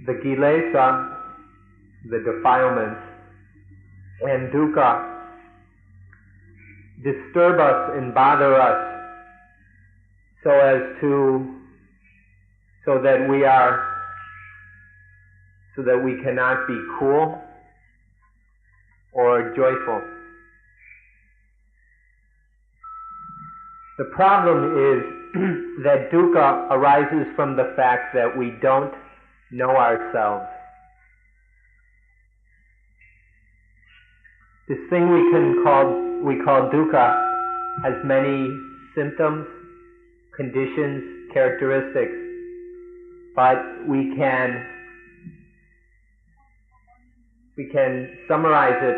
the kilesa, the defilements, and dukkha disturb us and bother us so that we cannot be cool or joyful. The problem is that dukkha arises from the fact that we don't know ourselves. This thing we call dukkha has many symptoms, conditions, characteristics, but we can summarize it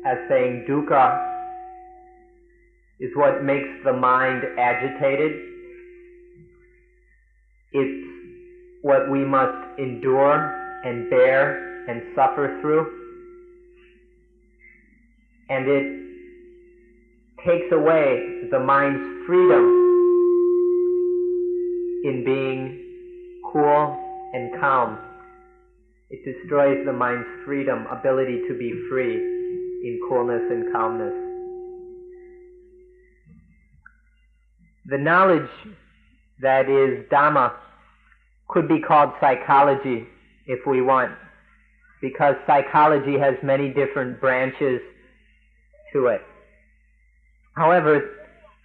as saying dukkha is what makes the mind agitated. It's what we must endure and bear and suffer through. And it takes away the mind's freedom in being cool and calm. It destroys the mind's freedom, ability to be free in coolness and calmness. The knowledge that is Dhamma could be called psychology if we want, because psychology has many different branches to it. However, if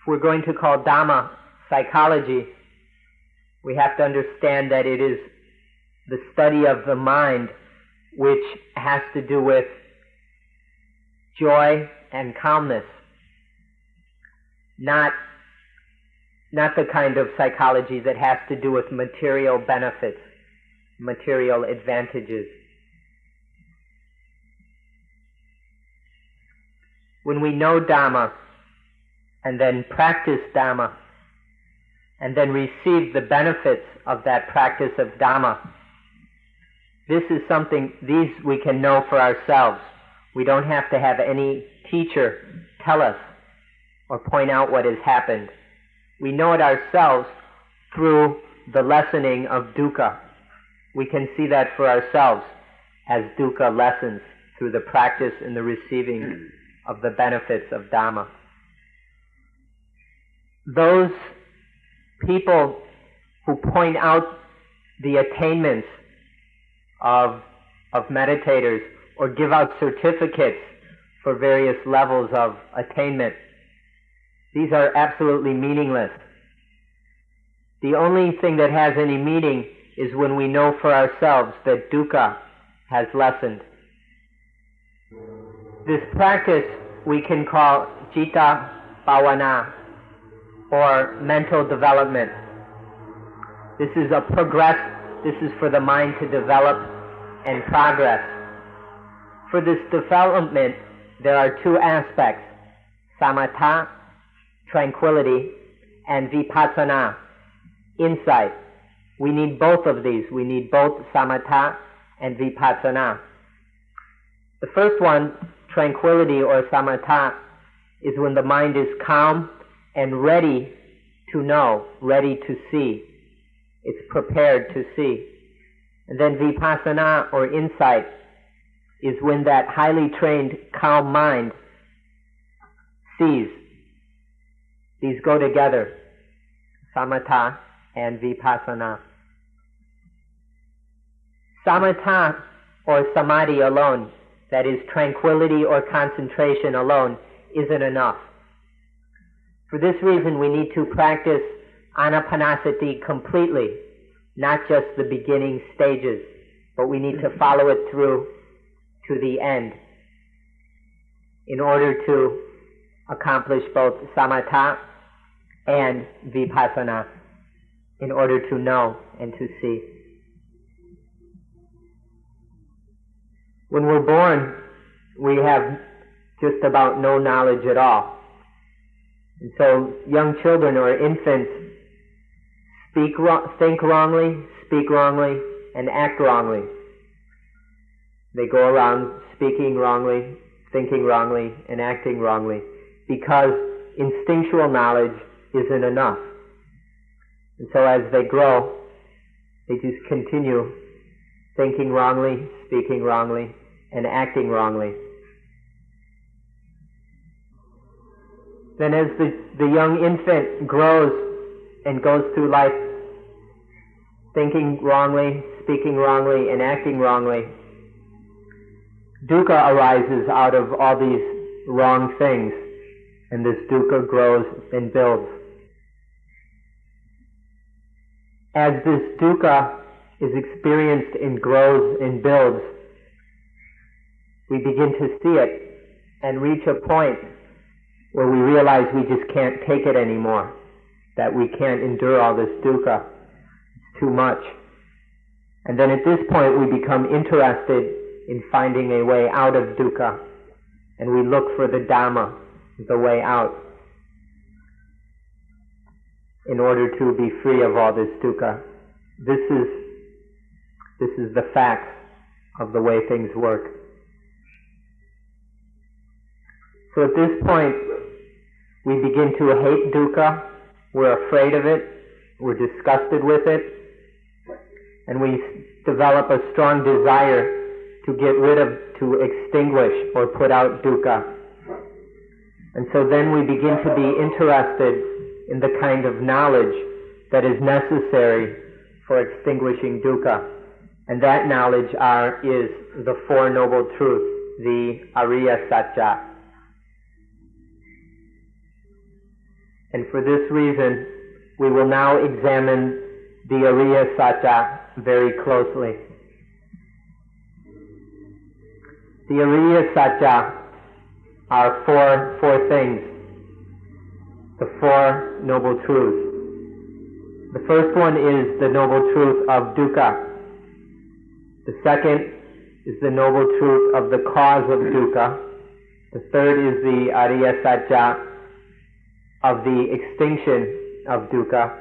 we're going to call Dhamma psychology, we have to understand that it is the study of the mind which has to do with joy and calmness, not the kind of psychology that has to do with material benefits, material advantages. When we know Dhamma, and then practice Dhamma, and then receive the benefits of that practice of Dhamma, these we can know for ourselves. We don't have to have any teacher tell us or point out what has happened. We know it ourselves through the lessening of dukkha. We can see that for ourselves as dukkha lessens through the practice and the receiving of the benefits of Dhamma. Those people who point out the attainments of meditators or give out certificates for various levels of attainment, these are absolutely meaningless. The only thing that has any meaning is when we know for ourselves that dukkha has lessened. This practice we can call citta bhavana, or mental development. This is for the mind to develop and progress. For this development, there are two aspects: samatha, tranquility, and vipassana, insight. We need both of these. We need both samatha and vipassana. The first one, tranquility or samatha, is when the mind is calm and ready to know, ready to see. It's prepared to see. And then vipassana or insight is when that highly trained, calm mind sees. These go together, samatha and vipassana. Samatha or samadhi alone, that is tranquility or concentration alone, isn't enough. For this reason, we need to practice anapanasati completely, not just the beginning stages, but we need to follow it through to the end in order to accomplish both samatha and vipassana, in order to know and to see. When we're born, we have just about no knowledge at all. And so young children or infants think wrongly, speak wrongly, and act wrongly. They go around speaking wrongly, thinking wrongly, and acting wrongly, because instinctual knowledge isn't enough. And so as they grow, they just continue thinking wrongly, speaking wrongly, and acting wrongly. Then as the young infant grows and goes through life thinking wrongly, speaking wrongly, and acting wrongly, dukkha arises out of all these wrong things, and this dukkha grows and builds. As this dukkha is experienced and grows and builds, we begin to see it and reach a point where we realize we just can't take it anymore, that we can't endure all this dukkha. It's too much. And then at this point we become interested in finding a way out of dukkha, and we look for the Dhamma, the way out, in order to be free of all this dukkha. This is the facts of the way things work. So at this point, we begin to hate dukkha, we're afraid of it, we're disgusted with it, and we develop a strong desire to get rid of, to extinguish or put out dukkha. And so then we begin to be interested in the kind of knowledge that is necessary for extinguishing dukkha. And that knowledge is the Four Noble Truths, the Ariya Satya. And for this reason, we will now examine the Ariya Satya very closely. The Ariya Satya are four things, the Four Noble Truths. The first one is the Noble Truth of dukkha. The second is the Noble Truth of the cause of dukkha. The third is the Ariya Satya of the extinction of dukkha.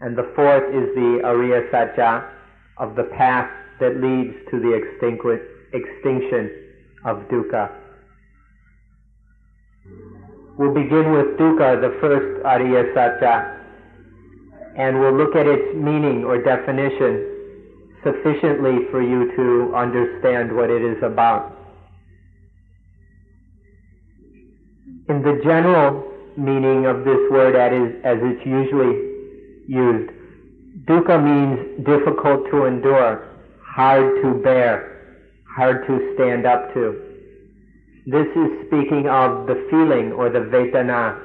And the fourth is the Ariya Satya of the path that leads to the extinction of dukkha. We'll begin with dukkha, the first Ariya Satya, and we'll look at its meaning or definition sufficiently for you to understand what it is about. In the general meaning of this word as it's usually used, dukkha means difficult to endure, hard to bear, hard to stand up to. This is speaking of the feeling or the vedana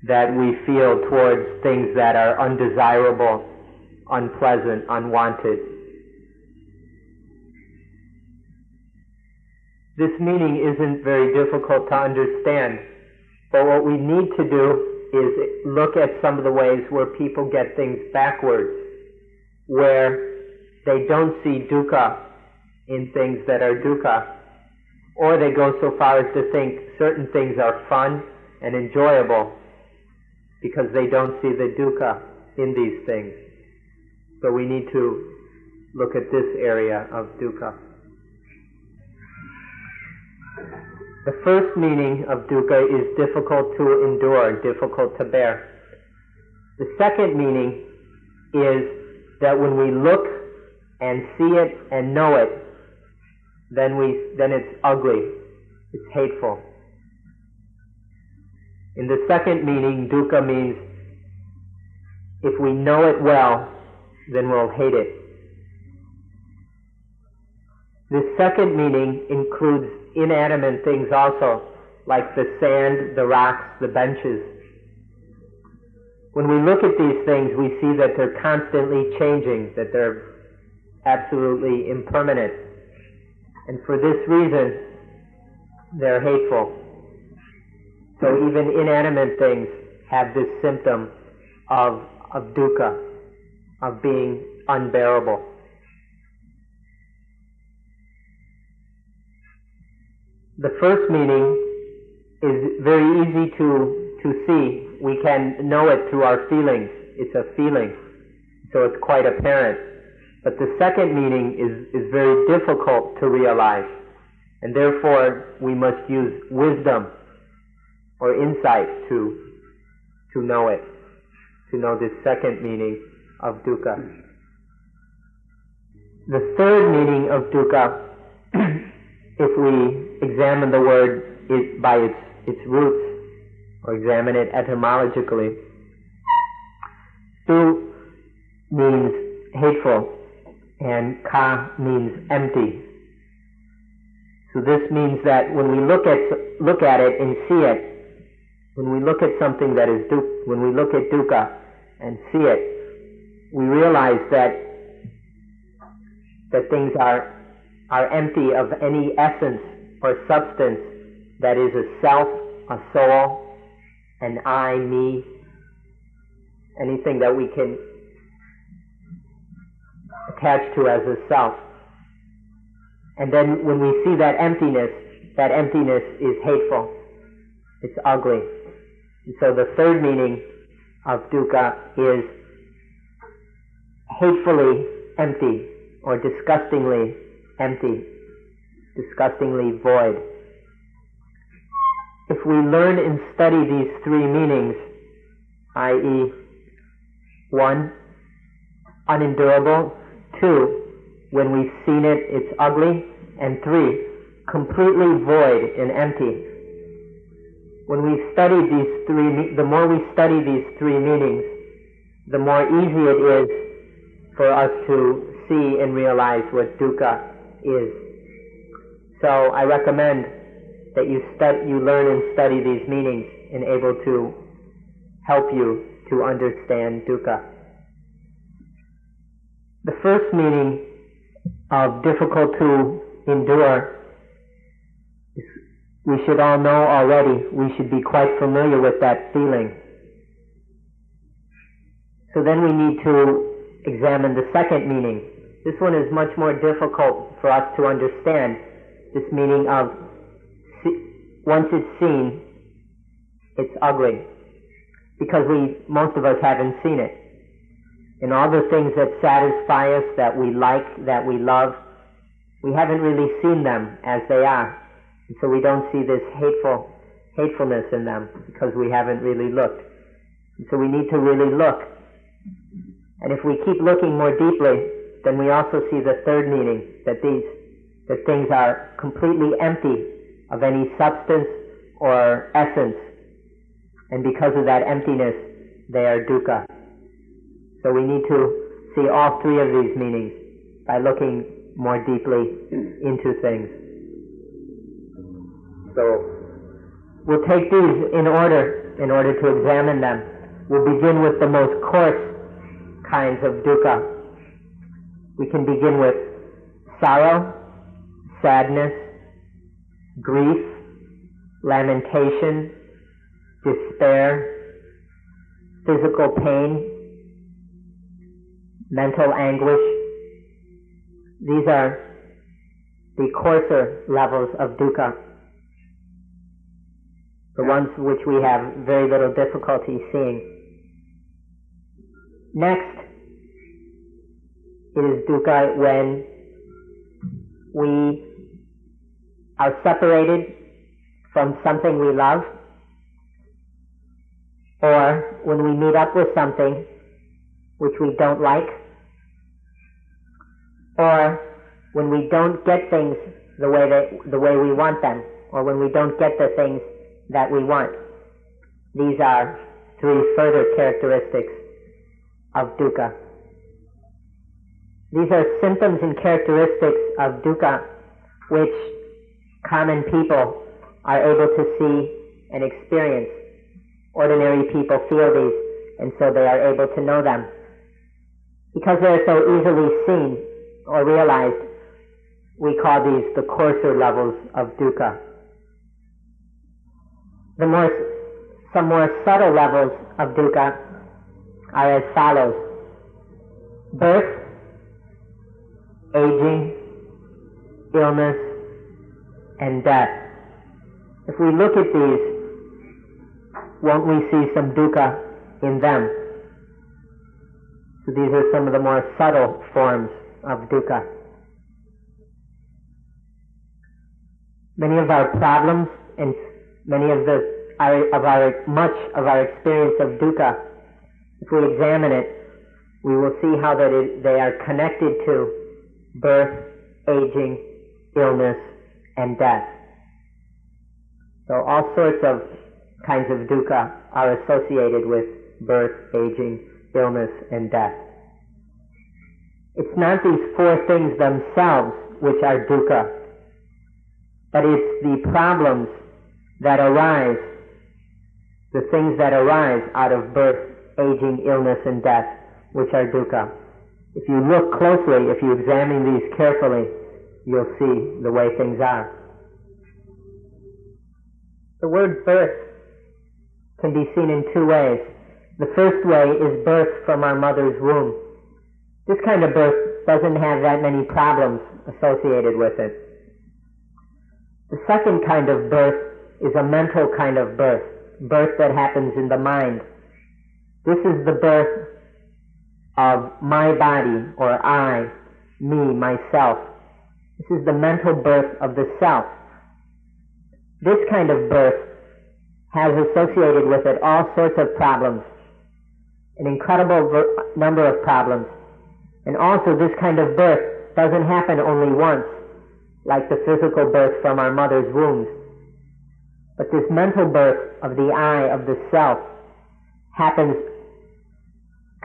that we feel towards things that are undesirable, unpleasant, unwanted. This meaning isn't very difficult to understand, but what we need to do is look at some of the ways where people get things backwards, where they don't see dukkha in things that are dukkha, or they go so far as to think certain things are fun and enjoyable because they don't see the dukkha in these things. So we need to look at this area of dukkha. The first meaning of dukkha is difficult to endure, difficult to bear. The second meaning is that when we look and see it and know it, then it's ugly, it's hateful. In the second meaning, dukkha means if we know it well, then we'll hate it. This second meaning includes inanimate things also, like the sand, the rocks, the benches. When we look at these things, we see that they're constantly changing, that they're absolutely impermanent. And for this reason, they're hateful. So even inanimate things have this symptom of dukkha, of being unbearable. The first meaning is very easy to see. We can know it through our feelings. It's a feeling, so it's quite apparent. But the second meaning is very difficult to realize, and therefore we must use wisdom or insight to know it, to know this second meaning of dukkha. The third meaning of dukkha, if we examine the word by its roots, or examine it etymologically, du means hateful, and ka means empty. So this means that when we look at it and see it, when we look at something that is when we look at dukkha and see it, we realize that things are empty of any essence or substance that is a self, a soul, an I, me, anything that we can attach to as a self. And then when we see that emptiness is hateful. It's ugly. And so the third meaning of dukkha is hatefully empty, or disgustingly empty, disgustingly void. If we learn and study these three meanings, i.e., 1, unendurable, 2, when we've seen it, it's ugly, and 3, completely void and empty. When we study these three, the more we study these three meanings, the more easy it is for us to see and realize what dukkha is. So I recommend that you learn and study these meanings and able to help you to understand dukkha. The first meaning of difficult to endure, we should all know already. We should be quite familiar with that feeling. So then we need to examine the second meaning. This one is much more difficult for us to understand. This meaning of once it's seen, it's ugly, because most of us haven't seen it. And all the things that satisfy us, that we like, that we love, we haven't really seen them as they are. And so we don't see this hatefulness in them, because we haven't really looked. And so we need to really look. And if we keep looking more deeply, then we also see the third meaning, that things are completely empty of any substance or essence. And because of that emptiness, they are dukkha. So we need to see all three of these meanings by looking more deeply into things. So we'll take these in order to examine them. We'll begin with the most coarse kinds of dukkha. We can begin with sorrow, sadness, grief, lamentation, despair, physical pain, mental anguish. These are the coarser levels of dukkha, the ones which we have very little difficulty seeing. Next is dukkha when we are separated from something we love, or when we meet up with something which we don't like, or when we don't get things the way we want them, or when we don't get the things that we want. These are three further characteristics of dukkha. These are symptoms and characteristics of dukkha which common people are able to see and experience. Ordinary people feel these, and so they are able to know them. Because they are so easily seen or realized, we call these the coarser levels of dukkha. Some more subtle levels of dukkha are as follows: birth, aging, illness, and death. If we look at these, won't we see some dukkha in them? So these are some of the more subtle forms of dukkha. Many of our problems and much of our experience of dukkha, if we examine it, we will see how they are connected to birth, aging, illness, and death. So all sorts of kinds of dukkha are associated with birth, aging, illness, and death. It's not these four things themselves which are dukkha, but it's the problems that arise, the things that arise out of birth, aging, illness, and death, which are dukkha. If you look closely, if you examine these carefully, you'll see the way things are. The word birth can be seen in two ways. The first way is birth from our mother's womb. This kind of birth doesn't have that many problems associated with it. The second kind of birth is a mental kind of birth, birth that happens in the mind. This is the birth of my body, or I, me, myself. This is the mental birth of the self. This kind of birth has associated with it all sorts of problems, an incredible number of problems. And also this kind of birth doesn't happen only once, like the physical birth from our mother's wombs. But this mental birth of the I, of the self, happens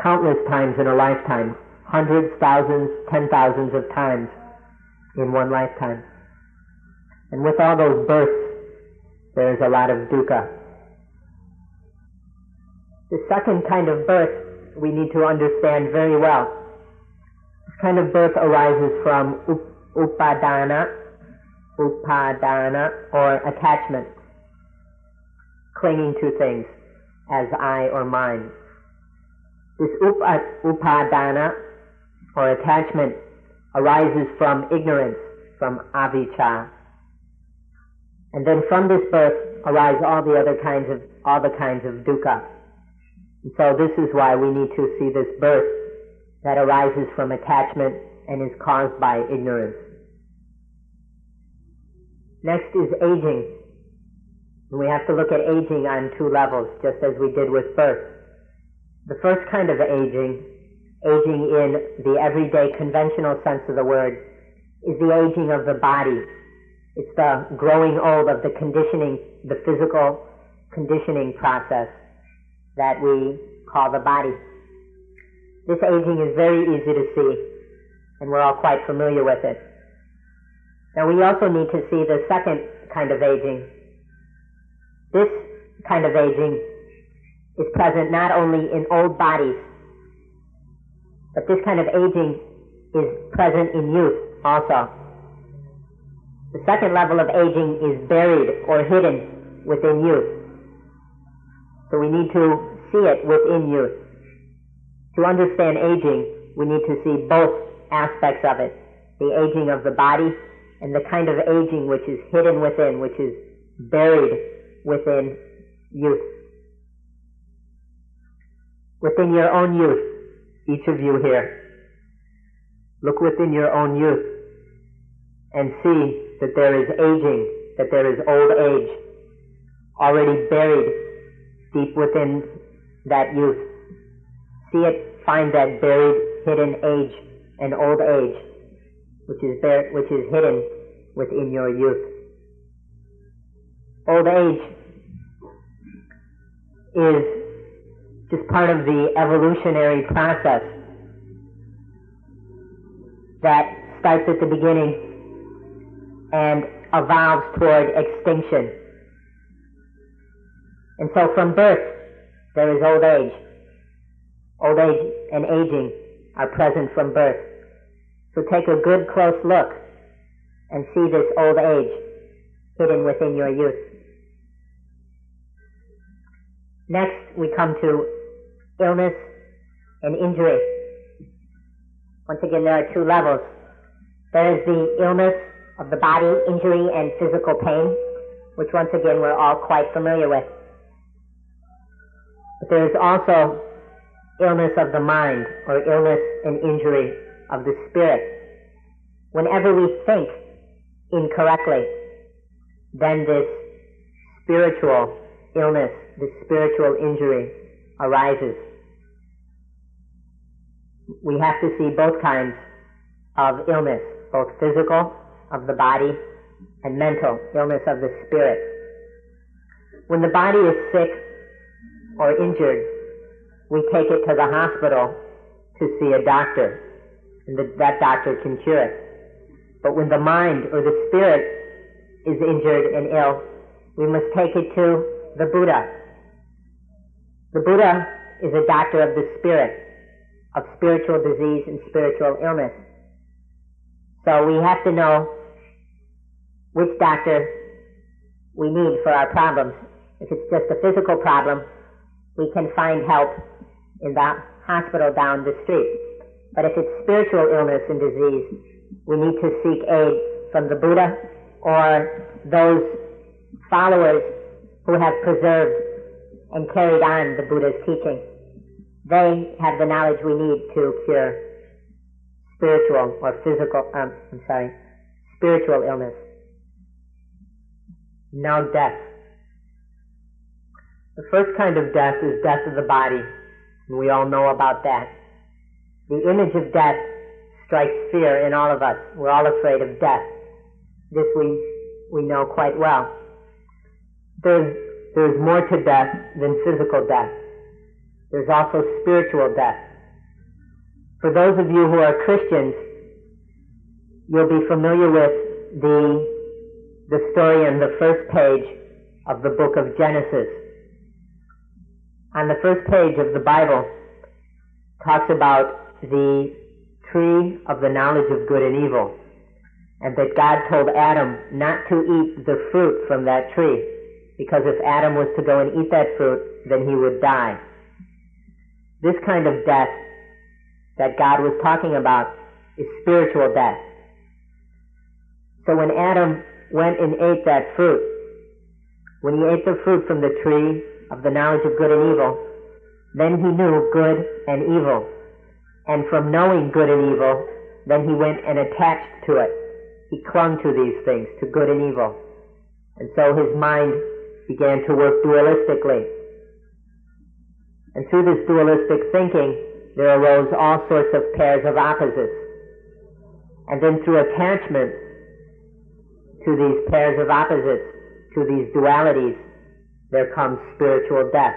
countless times in a lifetime, hundreds, thousands, 10,000s of times in one lifetime. And with all those births, there's a lot of dukkha. The second kind of birth we need to understand very well. This kind of birth arises from upadana, or attachment, clinging to things as I or mine. This upadana, or attachment, arises from ignorance, from avijja. And then from this birth arise all the kinds of dukkha. And so this is why we need to see this birth that arises from attachment and is caused by ignorance. Next is aging. And we have to look at aging on two levels, just as we did with birth. The first kind of aging in the everyday conventional sense of the word, is the aging of the body. It's the growing old of the conditioning, the physical conditioning process that we call the body. This aging is very easy to see, and we're all quite familiar with it. Now we also need to see the second kind of aging. This kind of aging is present not only in old bodies, but this kind of aging is present in youth also. The second level of aging is buried or hidden within youth. So we need to see it within youth. To understand aging, we need to see both aspects of it. The aging of the body and the kind of aging which is hidden within, which is buried within youth. Within your own youth, each of you here, look within your own youth and see that there is aging, that there is old age already buried deep within that youth. See it, find that buried, hidden age and old age which is hidden within your youth. Old age is just part of the evolutionary process that starts at the beginning and evolves toward extinction. And so from birth, there is old age. Old age and aging are present from birth. So take a good close look and see this old age hidden within your youth. Next, we come to illness and injury. Once again, there are two levels. There is the illness of the body, injury and physical pain, which once again we're all quite familiar with. But there is also illness of the mind, or illness and injury of the spirit. Whenever we think incorrectly, then this spiritual illness, this spiritual injury arises. We have to see both kinds of illness, both physical, of the body, and mental, illness of the spirit. When the body is sick or injured, we take it to the hospital to see a doctor, and that doctor can cure it. But when the mind or the spirit is injured and ill, we must take it to the Buddha. The Buddha is a doctor of the spirit, of spiritual disease and spiritual illness. So we have to know which doctor we need for our problems. If it's just a physical problem, we can find help in the hospital down the street. But if it's spiritual illness and disease, we need to seek aid from the Buddha or those followers who have preserved and carried on the Buddha's teaching. They have the knowledge we need to cure spiritual or spiritual illness. Now death. The first kind of death is death of the body, and we all know about that. The image of death strikes fear in all of us. We're all afraid of death. This we know quite well. There's more to death than physical death. There's also spiritual death. For those of you who are Christians, you'll be familiar with the story on the first page of the book of Genesis. On the first page of the Bible, talks about the tree of the knowledge of good and evil, and that God told Adam not to eat the fruit from that tree, because if Adam was to go and eat that fruit, then he would die. This kind of death that God was talking about is spiritual death. So when Adam went and ate that fruit, when he ate the fruit from the tree of the knowledge of good and evil, then he knew good and evil. And from knowing good and evil, then he went and attached to it. He clung to these things, to good and evil. And so his mind began to work dualistically. And through this dualistic thinking, there arose all sorts of pairs of opposites. And then through attachment to these pairs of opposites, to these dualities, there comes spiritual death.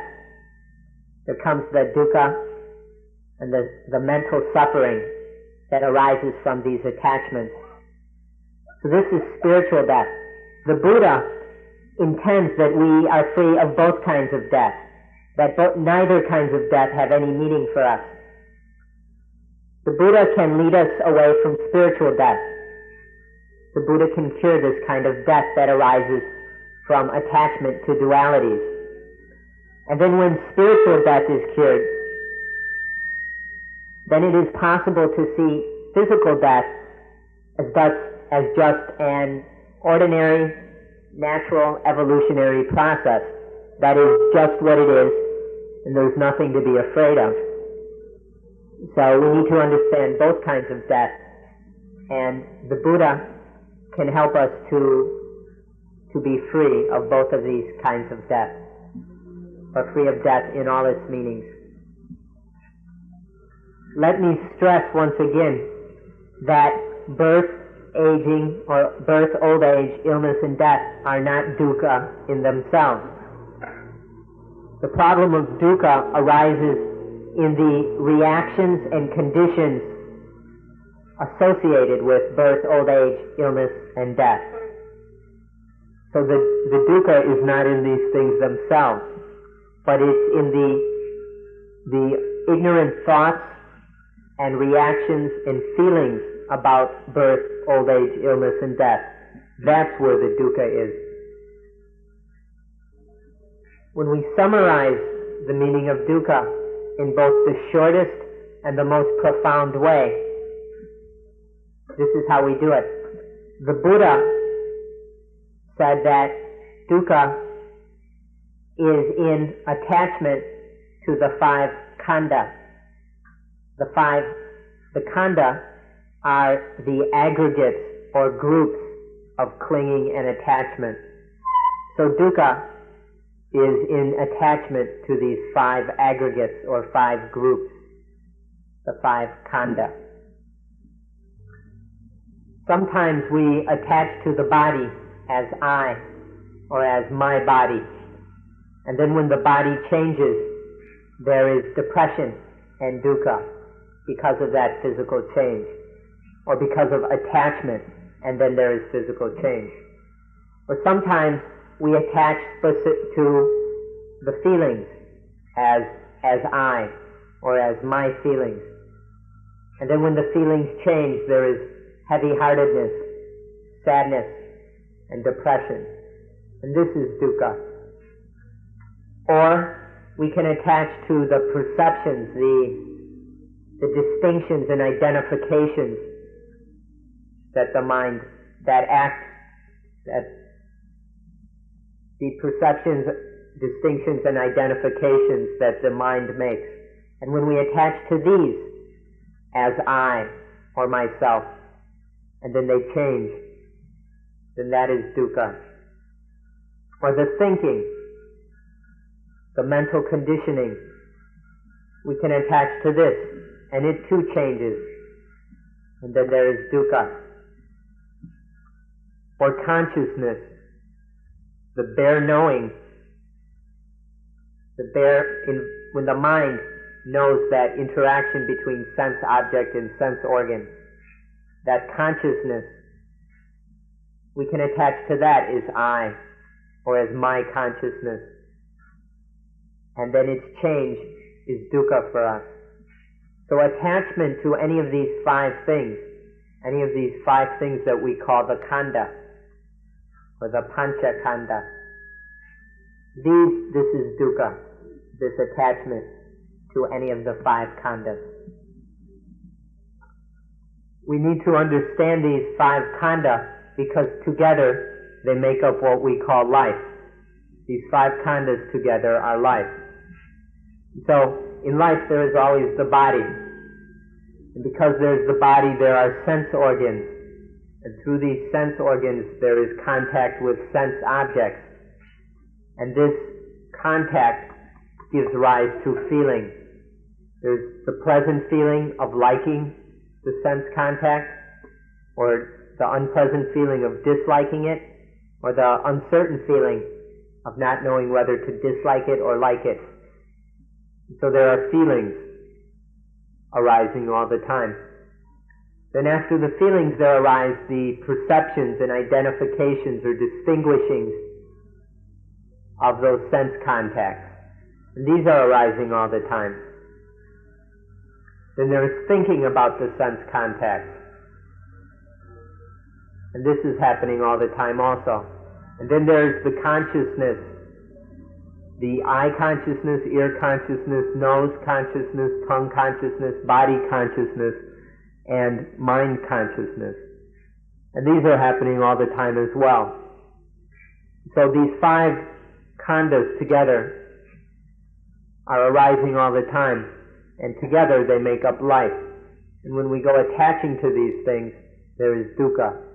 There comes the dukkha and the mental suffering that arises from these attachments. So this is spiritual death. The Buddha intends that we are free of both kinds of death, that neither kinds of death have any meaning for us. The Buddha can lead us away from spiritual death. The Buddha can cure this kind of death that arises from attachment to dualities. And then when spiritual death is cured, then it is possible to see physical death as just an ordinary, natural, evolutionary process. That is just what it is, and there's nothing to be afraid of. So we need to understand both kinds of death, and the Buddha can help us to be free of both of these kinds of death, or free of death in all its meanings. Let me stress once again that birth, aging, or birth, old age, illness, and death are not dukkha in themselves. The problem of dukkha arises in the reactions and conditions associated with birth, old age, illness, and death. So the dukkha is not in these things themselves, but it's in the ignorant thoughts and reactions and feelings about birth, old age, illness, and death. That's where the dukkha is. When we summarize the meaning of dukkha in both the shortest and the most profound way, this is how we do it. The Buddha said that dukkha is in attachment to the five khandha. The khandha are the aggregates or groups of clinging and attachment. So dukkha is in attachment to these five aggregates or five groups, the five khandha. Sometimes we attach to the body as I or as my body. And then when the body changes, there is depression and dukkha because of that physical change, or because of attachment, and then there is physical change. Or sometimes we attach to the feelings as I or as my feelings. And then when the feelings change, there is heavy-heartedness, sadness, and depression. And this is dukkha. Or we can attach to the perceptions, the distinctions and identifications that the mind, that the perceptions, distinctions, and identifications that the mind makes. And when we attach to these as I or myself, and then they change, then that is dukkha. Or the thinking, the mental conditioning, we can attach to this, and it too changes, and then there is dukkha. Or consciousness, the bare knowing, when the mind knows that interaction between sense object and sense organ, that consciousness, we can attach to that as I, or as my consciousness. And then its change is dukkha for us. So attachment to any of these five things that we call the khandha, or the pancha khandha, this is dukkha, this attachment to any of the five khandhas. We need to understand these five khandhas because together they make up what we call life. These five khandhas together are life. So, in life there is always the body. And because there is the body, there are sense organs. And through these sense organs there is contact with sense objects. And this contact gives rise to feeling. There's the pleasant feeling of liking the sense contact, or the unpleasant feeling of disliking it, or the uncertain feeling of not knowing whether to dislike it or like it. So there are feelings arising all the time. Then after the feelings there arise the perceptions and identifications or distinguishings of those sense contacts. And these are arising all the time. Then there is thinking about the sense contacts. And this is happening all the time also. And then there's the consciousness, the eye consciousness, ear consciousness, nose consciousness, tongue consciousness, body consciousness, and mind consciousness. And these are happening all the time as well. So these five khandhas together are arising all the time, and together they make up life. And when we go attaching to these things, there is dukkha.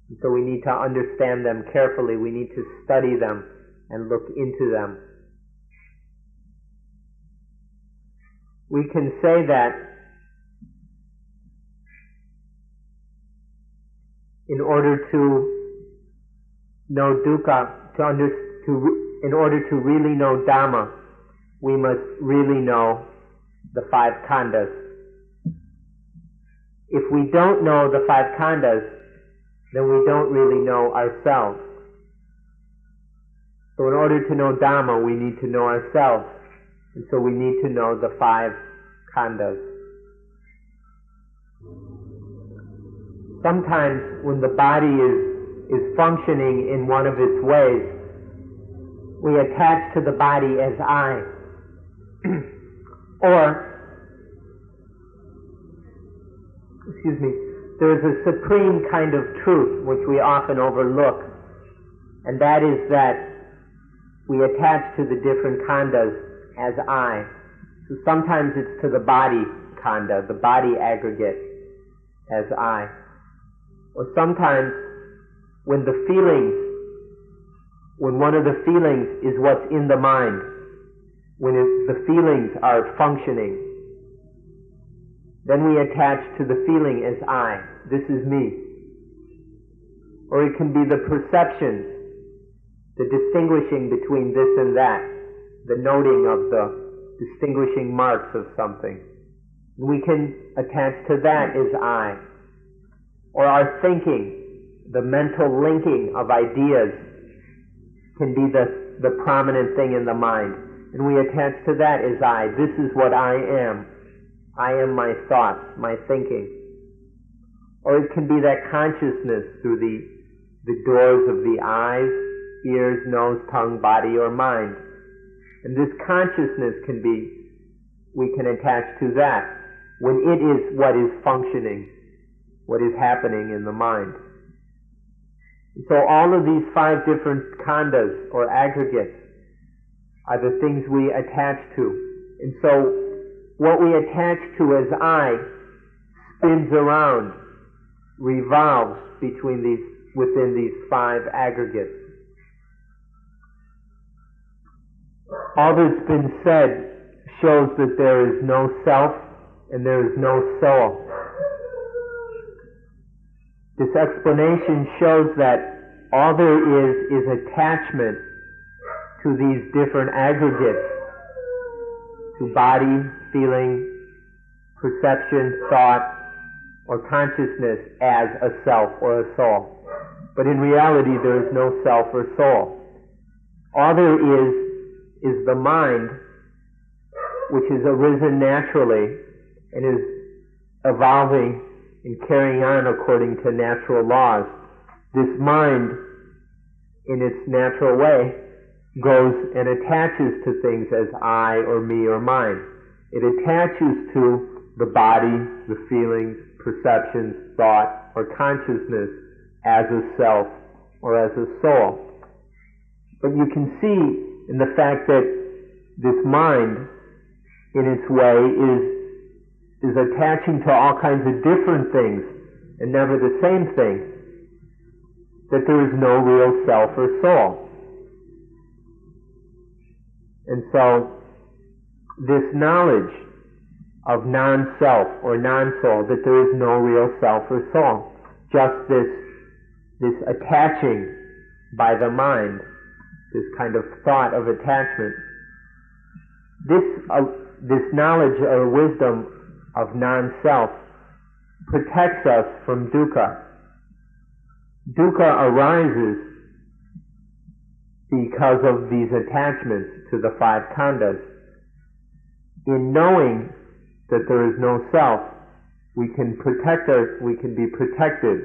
And so we need to understand them carefully. We need to study them and look into them. We can say that in order to know dukkha, in order to really know Dhamma, we must really know the five khandhas. If we don't know the five khandhas, then we don't really know ourselves. So in order to know Dhamma, we need to know ourselves. And so we need to know the five khandhas. Sometimes when the body is functioning in one of its ways, we attach to the body as I. Or, there is a supreme kind of truth which we often overlook, and that is that we attach to the different khandhas as I. So sometimes it's to the body khandha, the body aggregate, as I. Or sometimes when one of the feelings is what's in the mind, when the feelings are functioning, then we attach to the feeling as I. This is me. or it can be the perceptions, the distinguishing between this and that, the noting of the distinguishing marks of something. We can attach to that as I. Or our thinking, the mental linking of ideas can be the prominent thing in the mind. And we attach to that as I. This is what I am. I am my thoughts, my thinking. Or it can be that consciousness through the doors of the eyes, ears, nose, tongue, body, or mind. And this consciousness we can attach to that when it is what is functioning, what is happening in the mind. And so all of these 5 different khandhas or aggregates are the things we attach to. And so what we attach to as I spins around, revolves within these 5 aggregates. All that's been said shows that there is no self and there is no soul. This explanation shows that all there is attachment to these different aggregates, to body, feeling, perception, thought, or consciousness as a self or a soul. But in reality, there is no self or soul. All there is the mind, which has arisen naturally and is evolving and carrying on according to natural laws. This mind, in its natural way, goes and attaches to things as I or me or mine. It attaches to the body, the feelings, perceptions, thought, or consciousness as a self or as a soul. But you can see in the fact that this mind, in its way, is attaching to all kinds of different things and never the same thing, that there is no real self or soul. And so this knowledge of non-self or non-soul, that there is no real self or soul, just this attaching by the mind, this kind of thought of attachment, this knowledge or wisdom of non-self protects us from dukkha. Dukkha arises because of these attachments to the 5 khandhas. In knowing that there is no self, we can be protected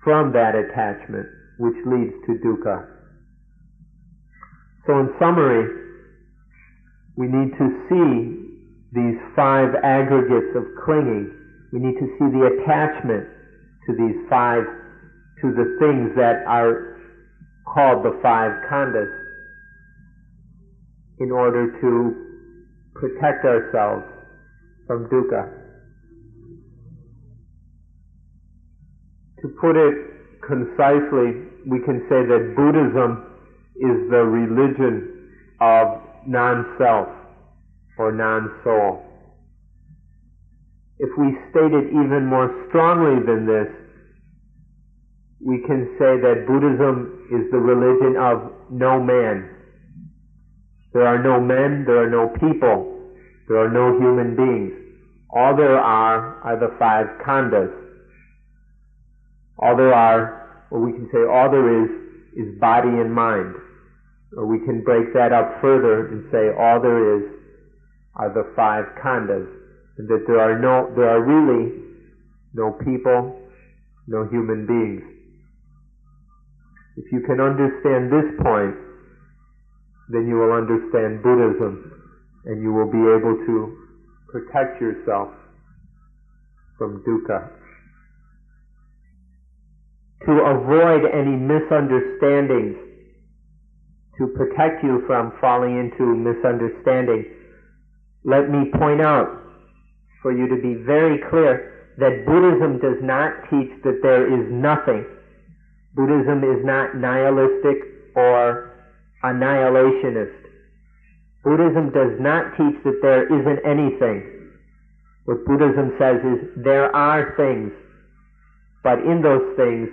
from that attachment, which leads to dukkha. So in summary, we need to see these 5 aggregates of clinging. We need to see the attachment to these 5, to the things that are called the 5 khandhas, in order to protect ourselves from dukkha. To put it concisely, we can say that Buddhism is the religion of non-self or non-soul. If we state it even more strongly than this, we can say that Buddhism is the religion of no man. There are no men, there are no people, there are no human beings. All there are the 5 khandhas. All there are, or we can say all there is body and mind. Or we can break that up further and say all there are the 5 khandhas, and that there are really no people, no human beings. If you can understand this point, then you will understand Buddhism, and you will be able to protect yourself from dukkha. To avoid any misunderstandings, to protect you from falling into misunderstanding, let me point out, for you to be very clear, that Buddhism does not teach that there is nothing. Buddhism is not nihilistic or annihilationist. Buddhism does not teach that there isn't anything. What Buddhism says is there are things, but in those things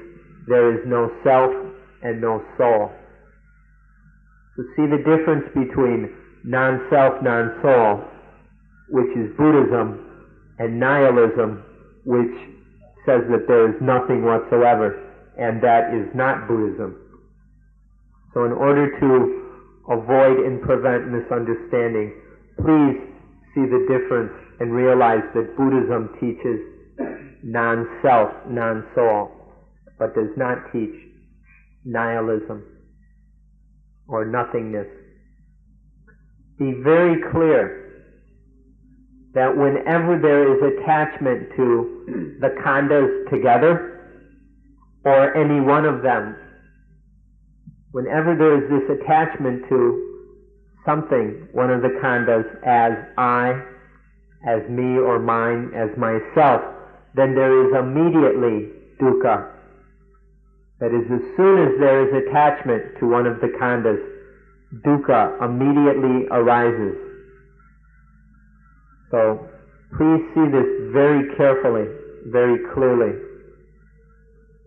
there is no self and no soul. So see the difference between non-self, non-soul, which is Buddhism, and nihilism, which says that there is nothing whatsoever, and that is not Buddhism. So in order to avoid and prevent misunderstanding, please see the difference and realize that Buddhism teaches non-self, non-soul, but does not teach nihilism or nothingness. Be very clear that whenever there is attachment to the khandhas together, or any one of them, whenever there is this attachment to something, one of the khandhas, as I, as me or mine, as myself, then there is immediately dukkha. That is, as soon as there is attachment to one of the khandhas, dukkha immediately arises. So please see this very carefully, very clearly,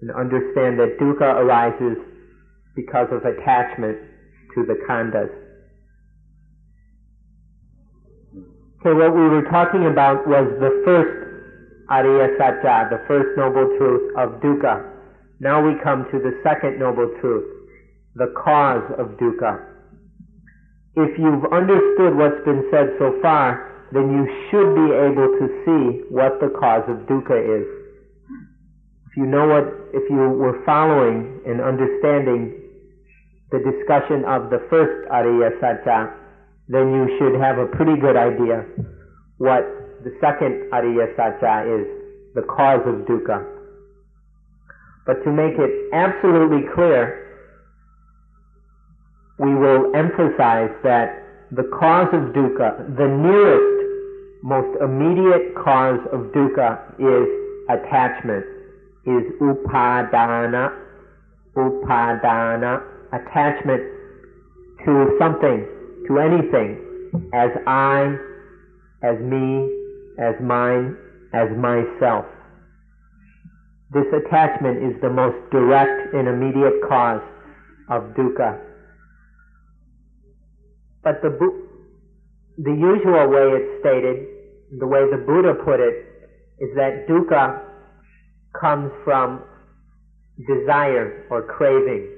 and understand that dukkha arises because of attachment to the khandhas. Okay, what we were talking about was the first Ariya Satya, the first noble truth of dukkha. Now we come to the second noble truth, the cause of dukkha. If you've understood what's been said so far, then you should be able to see what the cause of dukkha is. If you were following and understanding the discussion of the first Ariya Satya, then you should have a pretty good idea what the second Ariya Satya is, the cause of dukkha. But to make it absolutely clear, we will emphasize that the cause of dukkha, the nearest, most immediate cause of dukkha is attachment, is upadana, attachment to something, to anything, as I, as me, as mine, as myself. This attachment is the most direct and immediate cause of dukkha. But the usual way it's stated, the way the Buddha put it, is that dukkha comes from desire or craving,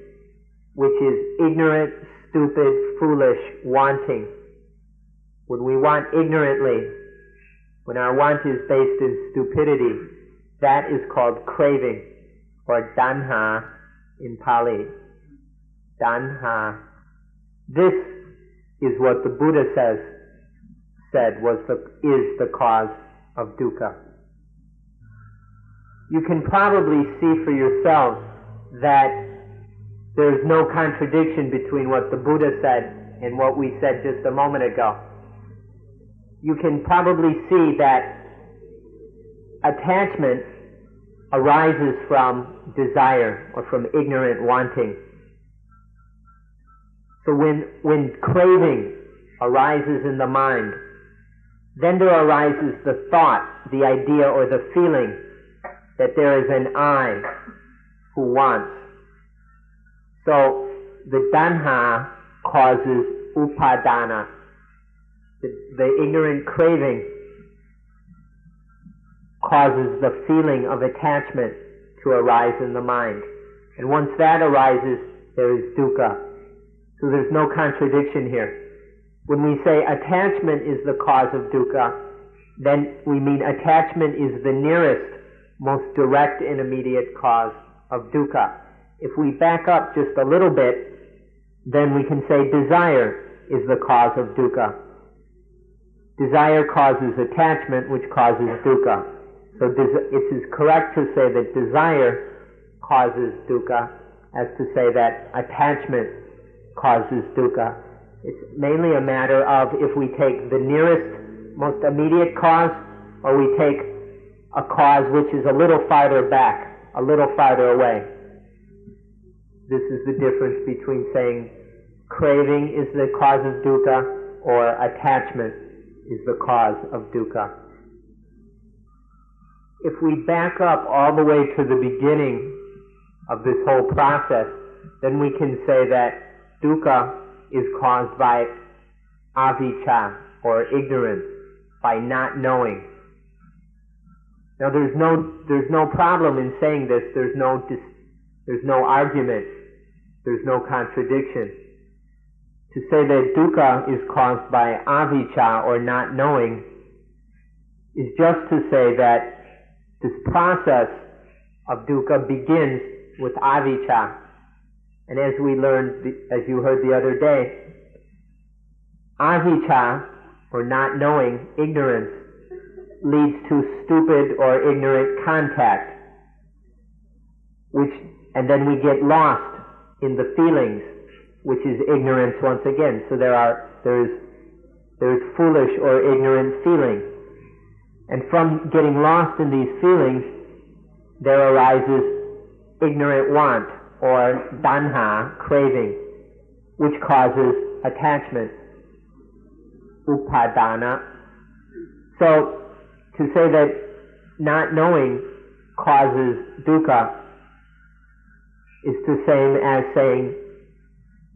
which is ignorant, stupid, foolish, wanting. When we want ignorantly, when our want is based in stupidity, that is called craving, or tanha in Pali. Tanha. This is what the Buddha said is the cause of dukkha. You can probably see for yourselves that there's no contradiction between what the Buddha said and what we said just a moment ago. You can probably see that attachment arises from desire or from ignorant wanting. So when craving arises in the mind, then there arises the thought, the idea or the feeling that there is an I who wants. So the tanha causes upadana, the ignorant craving causes the feeling of attachment to arise in the mind. And once that arises, there is dukkha. So there's no contradiction here. When we say attachment is the cause of dukkha, then we mean attachment is the nearest, most direct and immediate cause of dukkha. If we back up just a little bit, then we can say desire is the cause of dukkha. Desire causes attachment, which causes dukkha. So it is correct to say that desire causes dukkha as to say that attachment causes dukkha. It's mainly a matter of if we take the nearest, most immediate cause, or we take a cause which is a little farther back, a little farther away. This is the difference between saying craving is the cause of dukkha or attachment is the cause of dukkha. If we back up all the way to the beginning of this whole process, then we can say that dukkha is caused by avijja, or ignorance, by not knowing. Now there's no problem in saying this, there's no argument, there's no contradiction. To say that dukkha is caused by avijja, or not knowing, is just to say that this process of dukkha begins with avijja. And as we learned, as you heard the other day, avijja, or not knowing, ignorance, leads to stupid or ignorant contact, and then we get lost in the feelings, which is ignorance once again. So there's foolish or ignorant feeling. And from getting lost in these feelings, there arises ignorant want, or tanha, craving, which causes attachment, upadana. So, to say that not knowing causes dukkha is the same as saying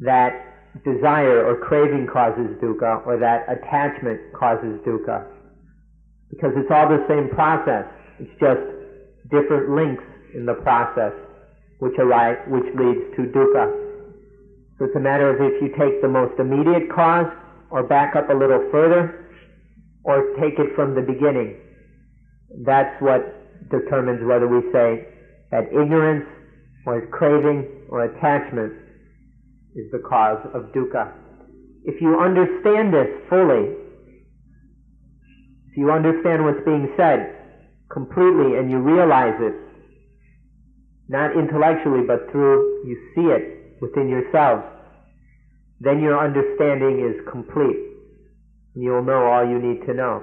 that desire or craving causes dukkha, or that attachment causes dukkha. Because it's all the same process, it's just different links in the process which leads to dukkha. So it's a matter of if you take the most immediate cause, or back up a little further, or take it from the beginning. That's what determines whether we say that ignorance, or craving, or attachment is the cause of dukkha. If you understand this fully, if you understand what's being said completely and you realize it, not intellectually but through you see it within yourselves, then your understanding is complete. You'll know all you need to know.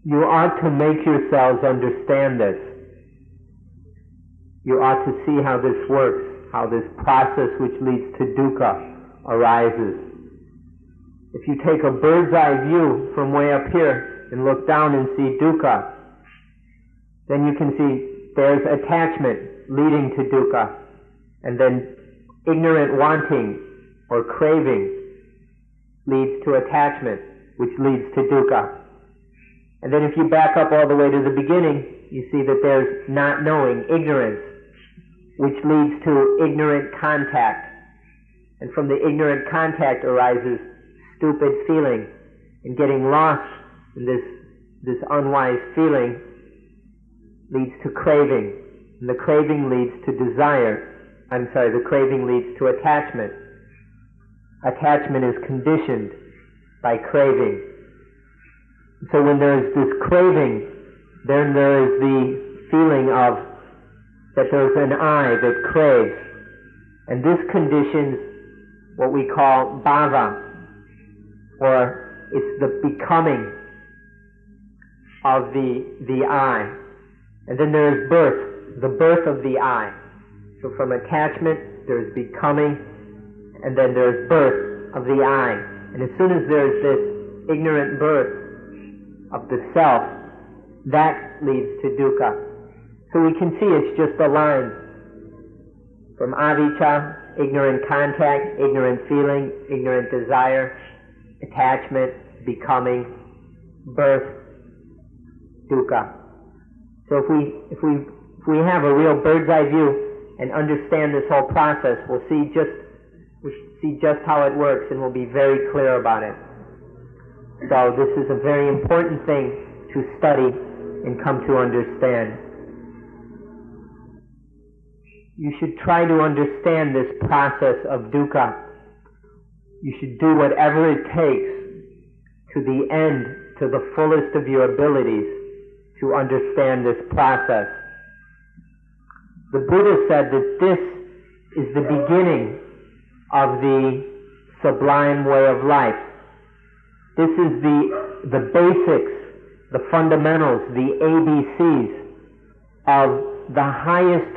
You ought to make yourselves understand this. You ought to see how this works, how this process which leads to dukkha arises. If you take a bird's eye view from way up here and look down and see dukkha, then you can see there's attachment leading to dukkha, and then ignorant wanting or craving leads to attachment, which leads to dukkha. And then if you back up all the way to the beginning, you see that there's not knowing, ignorance, which leads to ignorant contact. And from the ignorant contact arises stupid feeling, and getting lost in this unwise feeling leads to craving, and the craving leads to the craving leads to attachment. Attachment is conditioned by craving. So when there's this craving, then there is the feeling of that there's an I that craves, and this conditions what we call bhava, or it's the becoming of the I. And then there is birth, the birth of the I. So from attachment, there's becoming, and then there's birth of the I. And as soon as there's this ignorant birth of the self, that leads to dukkha. So we can see it's just a line from avijja, ignorant contact, ignorant feeling, ignorant desire, attachment, becoming, birth, dukkha. So if we have a real bird's eye view and understand this whole process, we'll see just how it works, and we'll be very clear about it. So this is a very important thing to study and come to understand. You should try to understand this process of dukkha. You should do whatever it takes to the end, to the fullest of your abilities, to understand this process. The Buddha said that this is the beginning of the sublime way of life. This is the basics, the fundamentals, the ABCs of the highest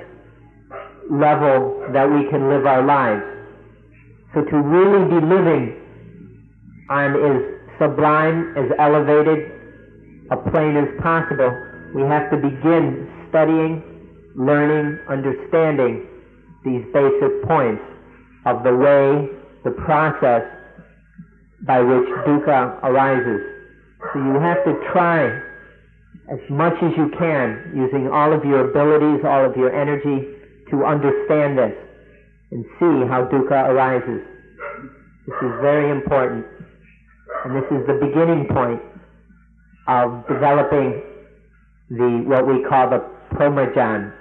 level that we can live our lives. So to really be living on as sublime, as elevated a plane as possible, we have to begin studying, learning, understanding these basic points of the way, the process by which dukkha arises. So you have to try as much as you can, using all of your abilities, all of your energy, to understand this and see how dukkha arises. This is very important, and this is the beginning point of developing what we call the pramajjan,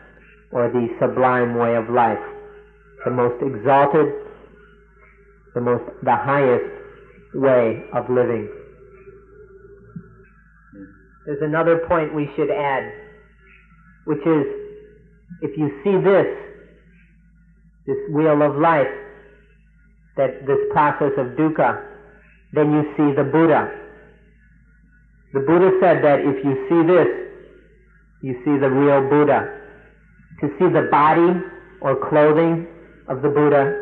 or the sublime way of life, the most exalted, the highest way of living. There's another point we should add, which is, if you see this wheel of life, this process of dukkha, then you see the Buddha. The Buddha said that if you see this, you see the real Buddha. To see the body or clothing of the Buddha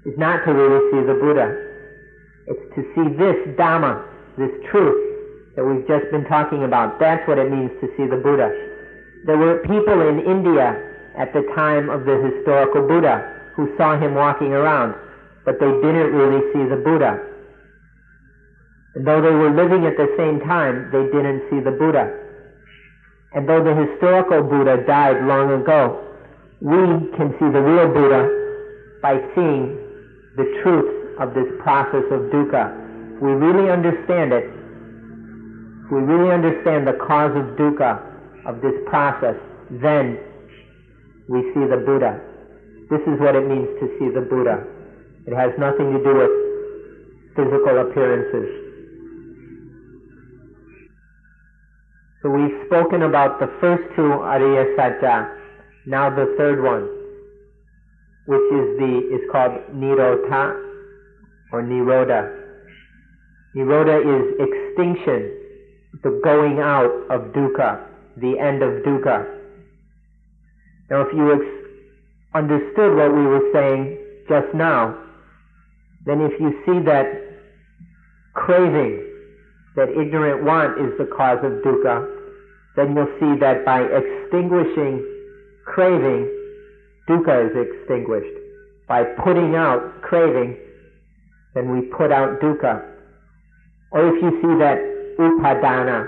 is not to really see the Buddha. It's to see this Dhamma, this truth that we've just been talking about. That's what it means to see the Buddha. There were people in India at the time of the historical Buddha who saw him walking around, but they didn't really see the Buddha. And though they were living at the same time, they didn't see the Buddha. And though the historical Buddha died long ago, we can see the real Buddha by seeing the truths of this process of dukkha. If we really understand it, if we really understand the cause of dukkha, of this process, then we see the Buddha. This is what it means to see the Buddha. It has nothing to do with physical appearances. So we've spoken about the first two Ariya Satya, now the third one, which is called Nirodha or Nirodha. Nirodha is extinction, the going out of dukkha, the end of dukkha. Now if you understood what we were saying just now, then if you see that craving, that ignorant want is the cause of dukkha, then you'll see that by extinguishing craving, dukkha is extinguished. By putting out craving, then we put out dukkha. Or if you see that upadana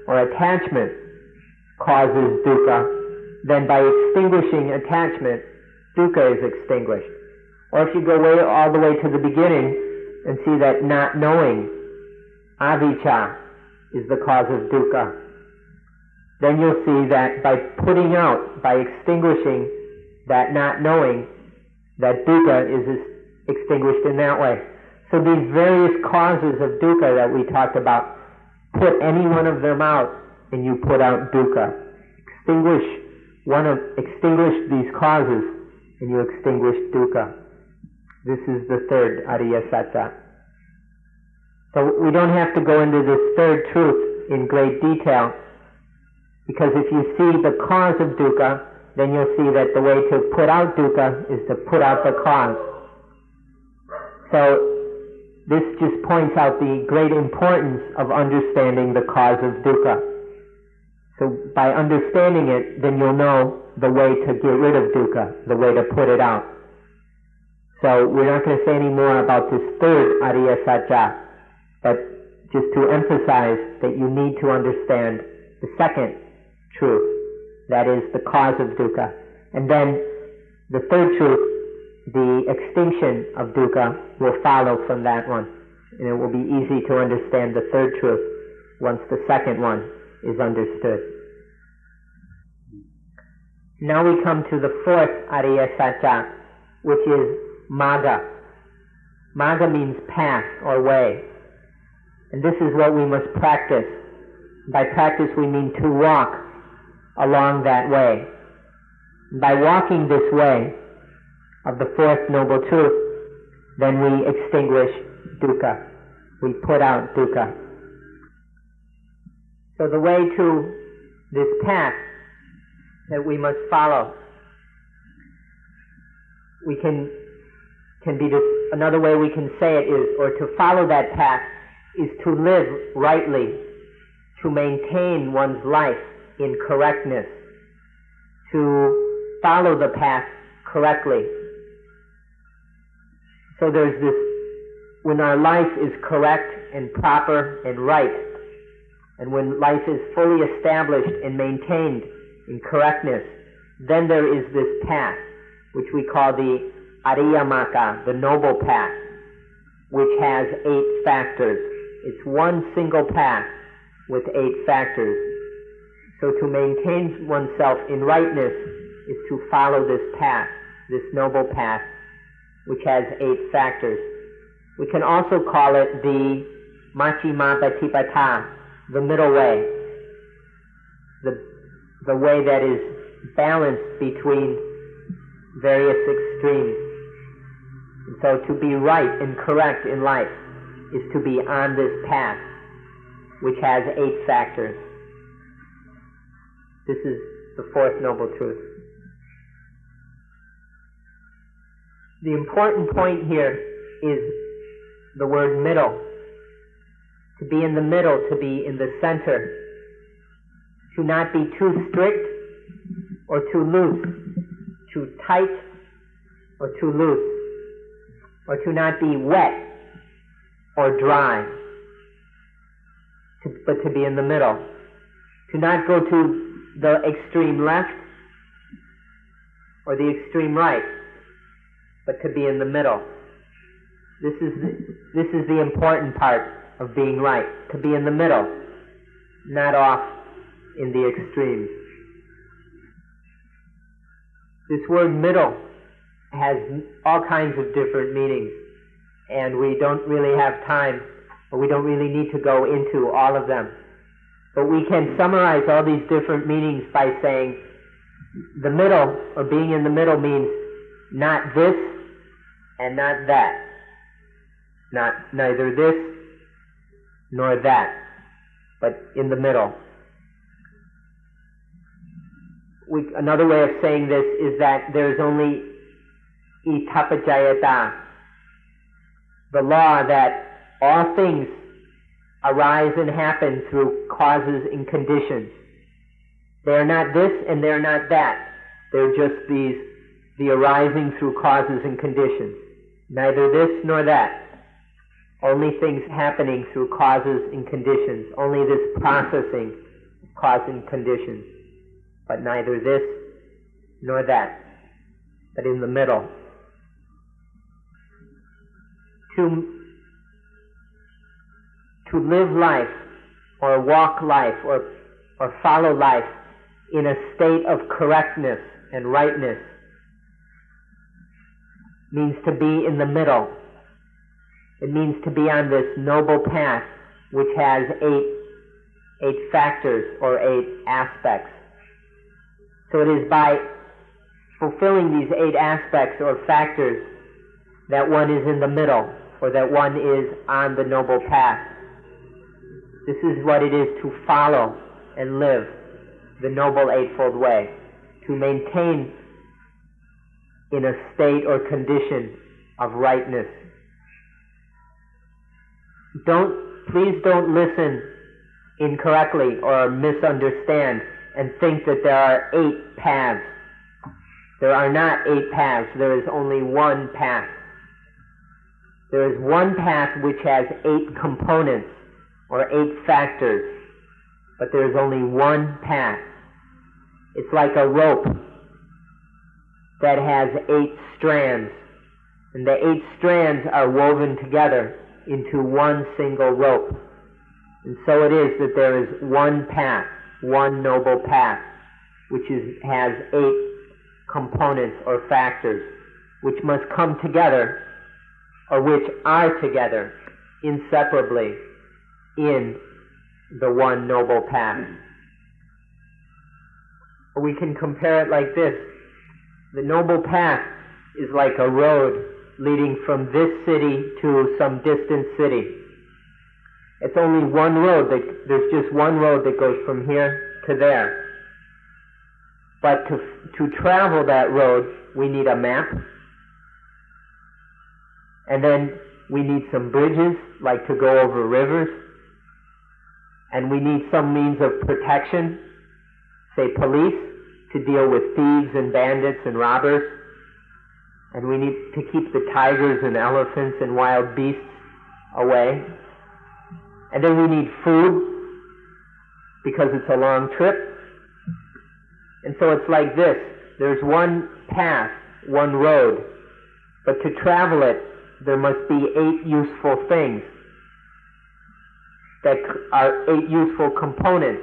or attachment causes dukkha, then by extinguishing attachment, dukkha is extinguished. Or if you go all the way to the beginning and see that not knowing, avijja, is the cause of dukkha, then you'll see that by putting out, by extinguishing that not knowing, that dukkha is extinguished in that way. So these various causes of dukkha that we talked about, put any one of them out and you put out dukkha. Extinguish these causes and you extinguish dukkha. This is the third Ariya Satya. So we don't have to go into this third truth in great detail, because if you see the cause of dukkha, then you'll see that the way to put out dukkha is to put out the cause. So this just points out the great importance of understanding the cause of dukkha. So by understanding it, then you'll know the way to get rid of dukkha, the way to put it out. So we're not going to say any more about this third Ariya Satya, but just to emphasize that you need to understand the second truth, that is the cause of dukkha. And then the third truth, the extinction of dukkha, will follow from that one. And it will be easy to understand the third truth once the second one is understood. Now we come to the fourth Ariya Satya, which is Magga. Magga means path or way. And this is what we must practice. By practice we mean to walk along that way. By walking this way of the fourth noble truth, then we extinguish dukkha. We put out dukkha. So the way to this path that we must follow, we can be this, another way we can say it is, or to follow that path is to live rightly, to maintain one's life in correctness, to follow the path correctly. So there's this, when our life is correct and proper and right, and when life is fully established and maintained in correctness, then there is this path, which we call the Ariyamaka, the noble path, which has 8 factors. It's one single path with 8 factors. So to maintain oneself in rightness is to follow this path, this noble path, which has 8 factors. We can also call it the Majjhima Patipata, the middle way, the way that is balanced between various extremes. And so to be right and correct in life is to be on this path, which has 8 factors. This is the 4th Noble Truth. The important point here is the word middle. To be in the middle, to be in the center. To not be too strict or too loose. Too tight or too loose. Or to not be wet or dry. But to be in the middle. To not go to the extreme left or the extreme right, but to be in the middle. This is the important part of being right, to be in the middle, not off in the extremes. This word middle has all kinds of different meanings, and we don't really have time, or we don't really need to go into all of them. But we can summarize all these different meanings by saying the middle, or being in the middle, means not this and not that. Neither this nor that, but in the middle. Another way of saying this is that there is only itapajayata, the law that all things arise and happen through causes and conditions. They are not this and they are not that. They're just the arising through causes and conditions. Neither this nor that. Only things happening through causes and conditions. Only this processing of cause and conditions. But neither this nor that. But in the middle. To live life, or walk life, or follow life in a state of correctness and rightness means to be in the middle. It means to be on this noble path which has 8 factors or 8 aspects. So it is by fulfilling these 8 aspects or factors that one is in the middle, or that one is on the noble path. This is what it is to follow and live the Noble Eightfold Way, to maintain in a state or condition of rightness. Please don't listen incorrectly or misunderstand and think that there are 8 paths. There are not 8 paths, there is only one path. There is one path which has 8 components, or 8 factors, but there is only one path. It's like a rope that has 8 strands, and the 8 strands are woven together into one single rope. And so it is that there is one path, one noble path, which has 8 components or factors, which must come together, or which are together inseparably in the one noble path. We can compare it like this. The noble path is like a road leading from this city to some distant city. It's only one road. There's just one road that goes from here to there. But to travel that road, we need a map. And then we need some bridges, like to go over rivers. And we need some means of protection say, police to deal with thieves and bandits and robbers, and we need to keep the tigers and elephants and wild beasts away. And then we need food because it's a long trip. And so it's like this. There's one path, one road, but to travel it, there must be 8 useful things that are 8 useful components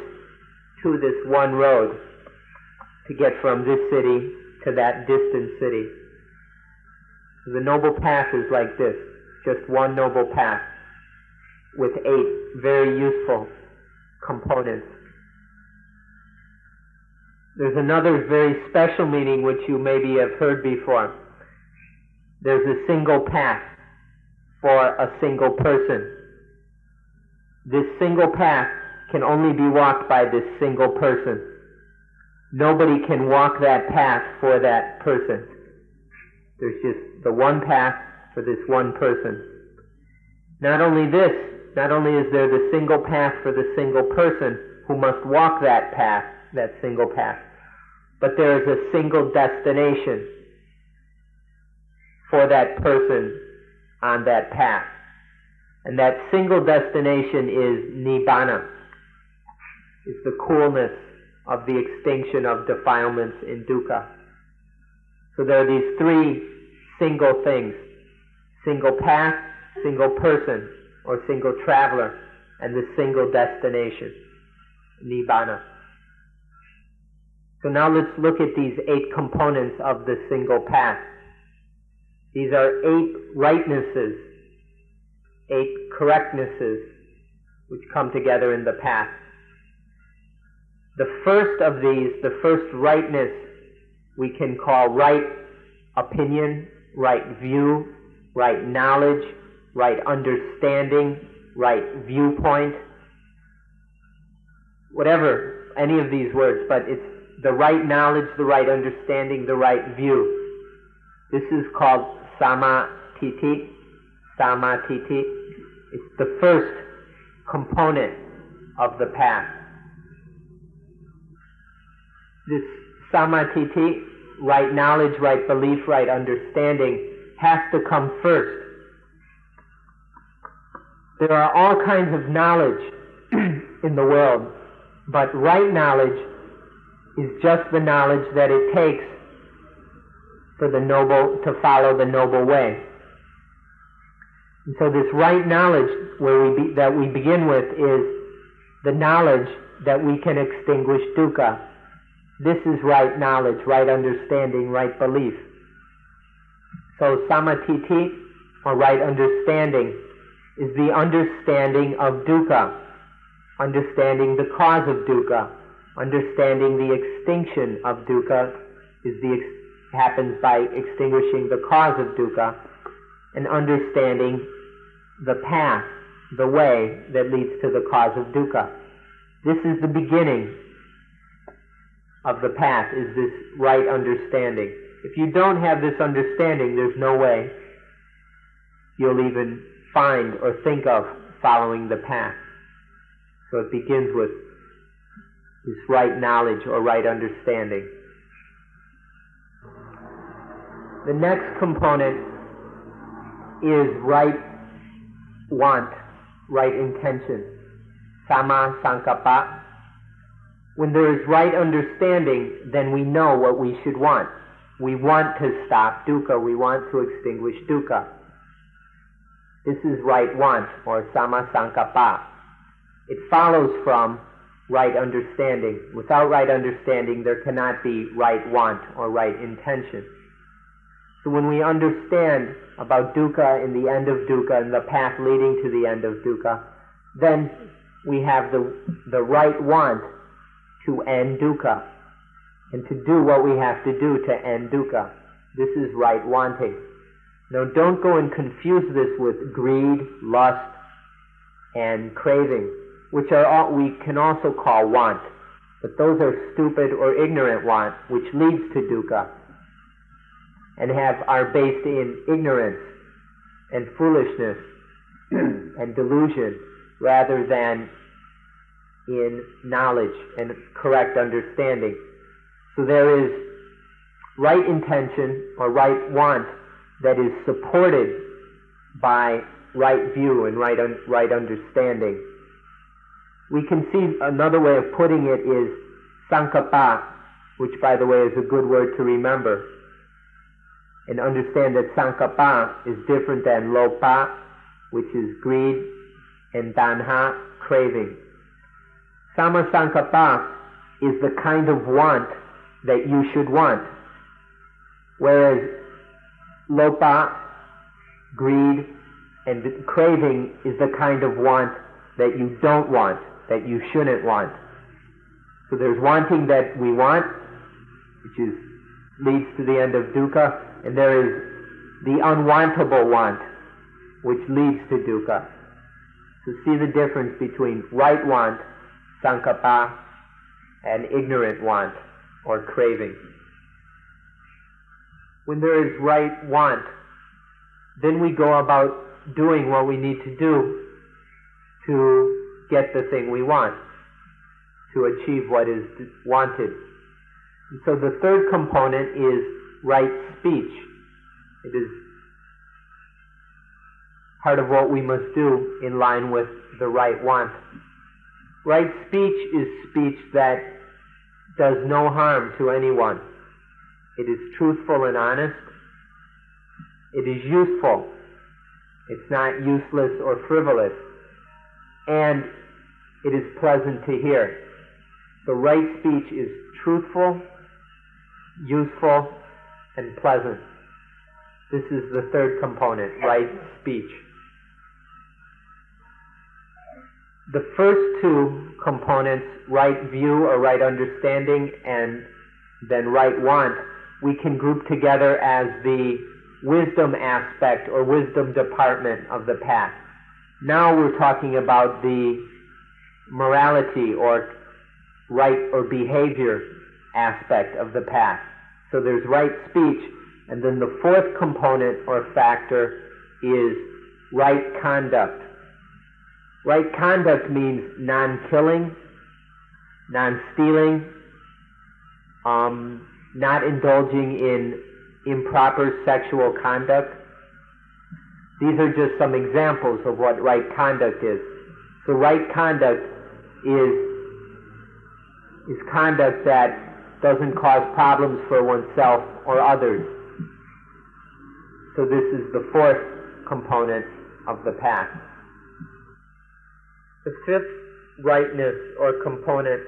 to this one road to get from this city to that distant city. The noble path is like this, just one noble path with 8 very useful components. There's another very special meaning which you maybe have heard before. There's a single path for a single person. This single path can only be walked by this single person. Nobody can walk that path for that person. There's just the one path for this one person. Not only is there the single path for the single person who must walk that path, that single path, but there is a single destination for that person on that path. And that single destination is Nibbana. It's the coolness of the extinction of defilements in dukkha. So there are these 3 single things: single path, single person, or single traveler, and the single destination, Nibbana. So now let's look at these 8 components of the single path. These are 8 rightnesses, 8 correctnesses, which come together in the path. The first of these, the first rightness, we can call right opinion, right view, right knowledge, right understanding, right viewpoint, whatever, any of these words, but it's the right knowledge, the right understanding, the right view. This is called samatiti. Samatiti. It's the first component of the path. This samatiti, right knowledge, right belief, right understanding, has to come first. There are all kinds of knowledge in the world, but right knowledge is just the knowledge that it takes for the noble to follow the noble way. And so this right knowledge that we begin with is the knowledge that we can extinguish dukkha. This is right knowledge, right understanding, right belief. So samatiti, or right understanding, is the understanding of dukkha, understanding the cause of dukkha, understanding the extinction of dukkha happens by extinguishing the cause of dukkha, and understanding the path, the way that leads to the cause of dukkha. This is the beginning of the path, is this right understanding. If you don't have this understanding, there's no way you'll even find or think of following the path. So it begins with this right knowledge or right understanding. The next component is right want, right intention, sama sankappa. When there is right understanding, then we know what we should want. We want to stop dukkha, we want to extinguish dukkha. This is right want, or sama sankappa. It follows from right understanding. Without right understanding, there cannot be right want or right intention. So when we understand about dukkha and the end of dukkha and the path leading to the end of dukkha, then we have the right want to end dukkha and to do what we have to do to end dukkha. This is right wanting. Now don't go and confuse this with greed, lust, and craving, which are all we can also call want, but those are stupid or ignorant want, which leads to dukkha, and are based in ignorance and foolishness and delusion, rather than in knowledge and correct understanding. So there is right intention or right want that is supported by right view and right understanding. We can see another way of putting it is sankappa, which by the way is a good word to remember. And understand that sankappa is different than lopa, which is greed, and tanha, craving. Sama sankappa is the kind of want that you should want, whereas lopa, greed, and craving is the kind of want that you don't want, that you shouldn't want. So there's wanting that we want, which leads to the end of dukkha, and there is the unwantable want, which leads to dukkha. So see the difference between right want, sankappa, and ignorant want, or craving. When there is right want, then we go about doing what we need to do to get the thing we want, to achieve what is wanted. And so the third component is right speech. It is part of what we must do in line with the right want. Right speech is speech that does no harm to anyone. It is truthful and honest. It is useful. It's not useless or frivolous. And it is pleasant to hear. So right speech is truthful, useful, and pleasant. This is the third component, right speech. The first two components, right view or right understanding, and then right want, we can group together as the wisdom aspect or wisdom department of the path. Now we're talking about the morality or right or behavior aspect of the path. So there's right speech, and then the fourth component or factor is right conduct. Right conduct means non-killing, non-stealing, not indulging in improper sexual conduct. These are just some examples of what right conduct is. So right conduct is conduct that doesn't cause problems for oneself or others. So this is the fourth component of the path. The fifth rightness or component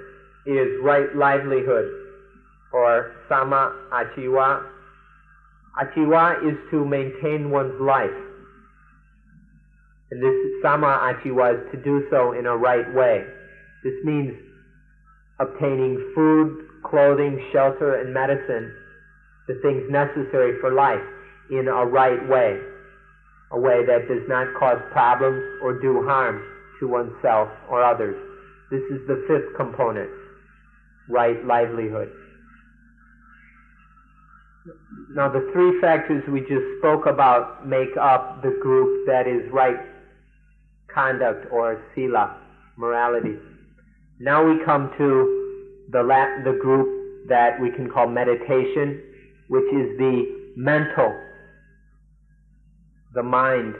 is right livelihood, or sama ajiva. Ajiva is to maintain one's life. And this sama ajiva is to do so in a right way. This means obtaining food, clothing, shelter, and medicine, the things necessary for life, in a right way. A way that does not cause problems or do harm to oneself or others. This is the fifth component, right livelihood. Now the three factors we just spoke about make up the group that is right conduct or sila, morality. Now we come to the group that we can call meditation, which is the mental, the mind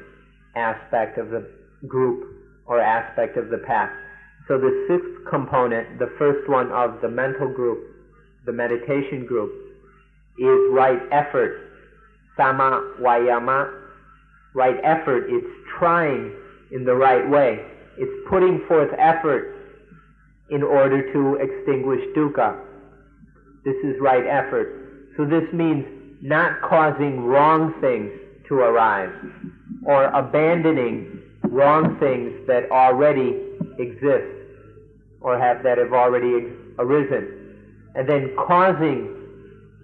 aspect of the group or aspect of the path. So the sixth component, the first one of the mental group, the meditation group, is right effort, sama vayama. Right effort, it's trying in the right way. It's putting forth effort in order to extinguish dukkha. This is right effort. So this means not causing wrong things to arise, or abandoning wrong things that already exist, or that have already arisen, and then causing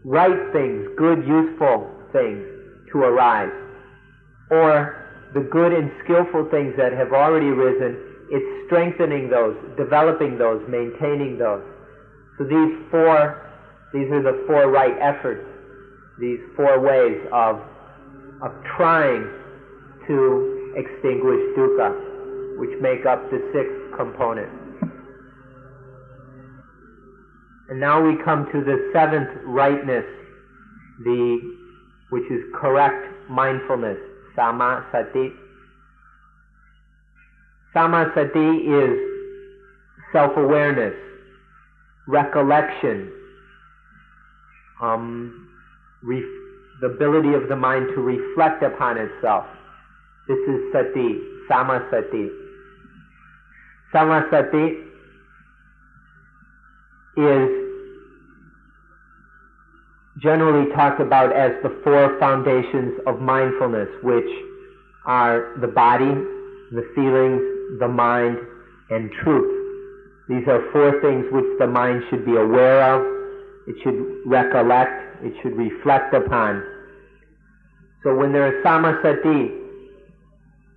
right things, good, useful things to arise, or the good and skillful things that have already arisen, it's strengthening those, developing those, maintaining those. So these are the four right efforts, these four ways of trying to extinguish dukkha, which make up the sixth component. And now we come to the seventh rightness, which is correct mindfulness, samasati. Samasati is self-awareness, recollection, the ability of the mind to reflect upon itself. This is sati, samasati. Samasati is generally talked about as the four foundations of mindfulness, which are the body, the feelings, the mind, and truth. These are four things which the mind should be aware of, it should recollect, it should reflect upon. So when there is samasati,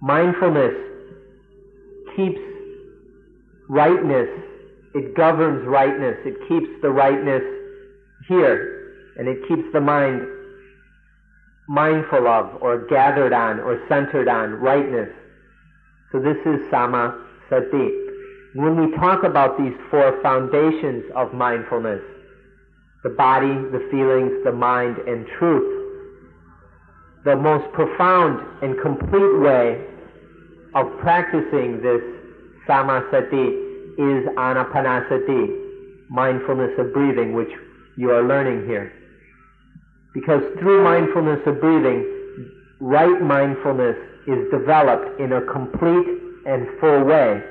mindfulness keeps rightness, it governs rightness, it keeps the rightness here, and it keeps the mind mindful of, or gathered on, or centered on rightness. So this is samasati. When we talk about these four foundations of mindfulness, the body, the feelings, the mind, and truth, the most profound and complete way of practicing this samasati is anapanasati, mindfulness of breathing, which you are learning here. Because through mindfulness of breathing, right mindfulness is developed in a complete and full way.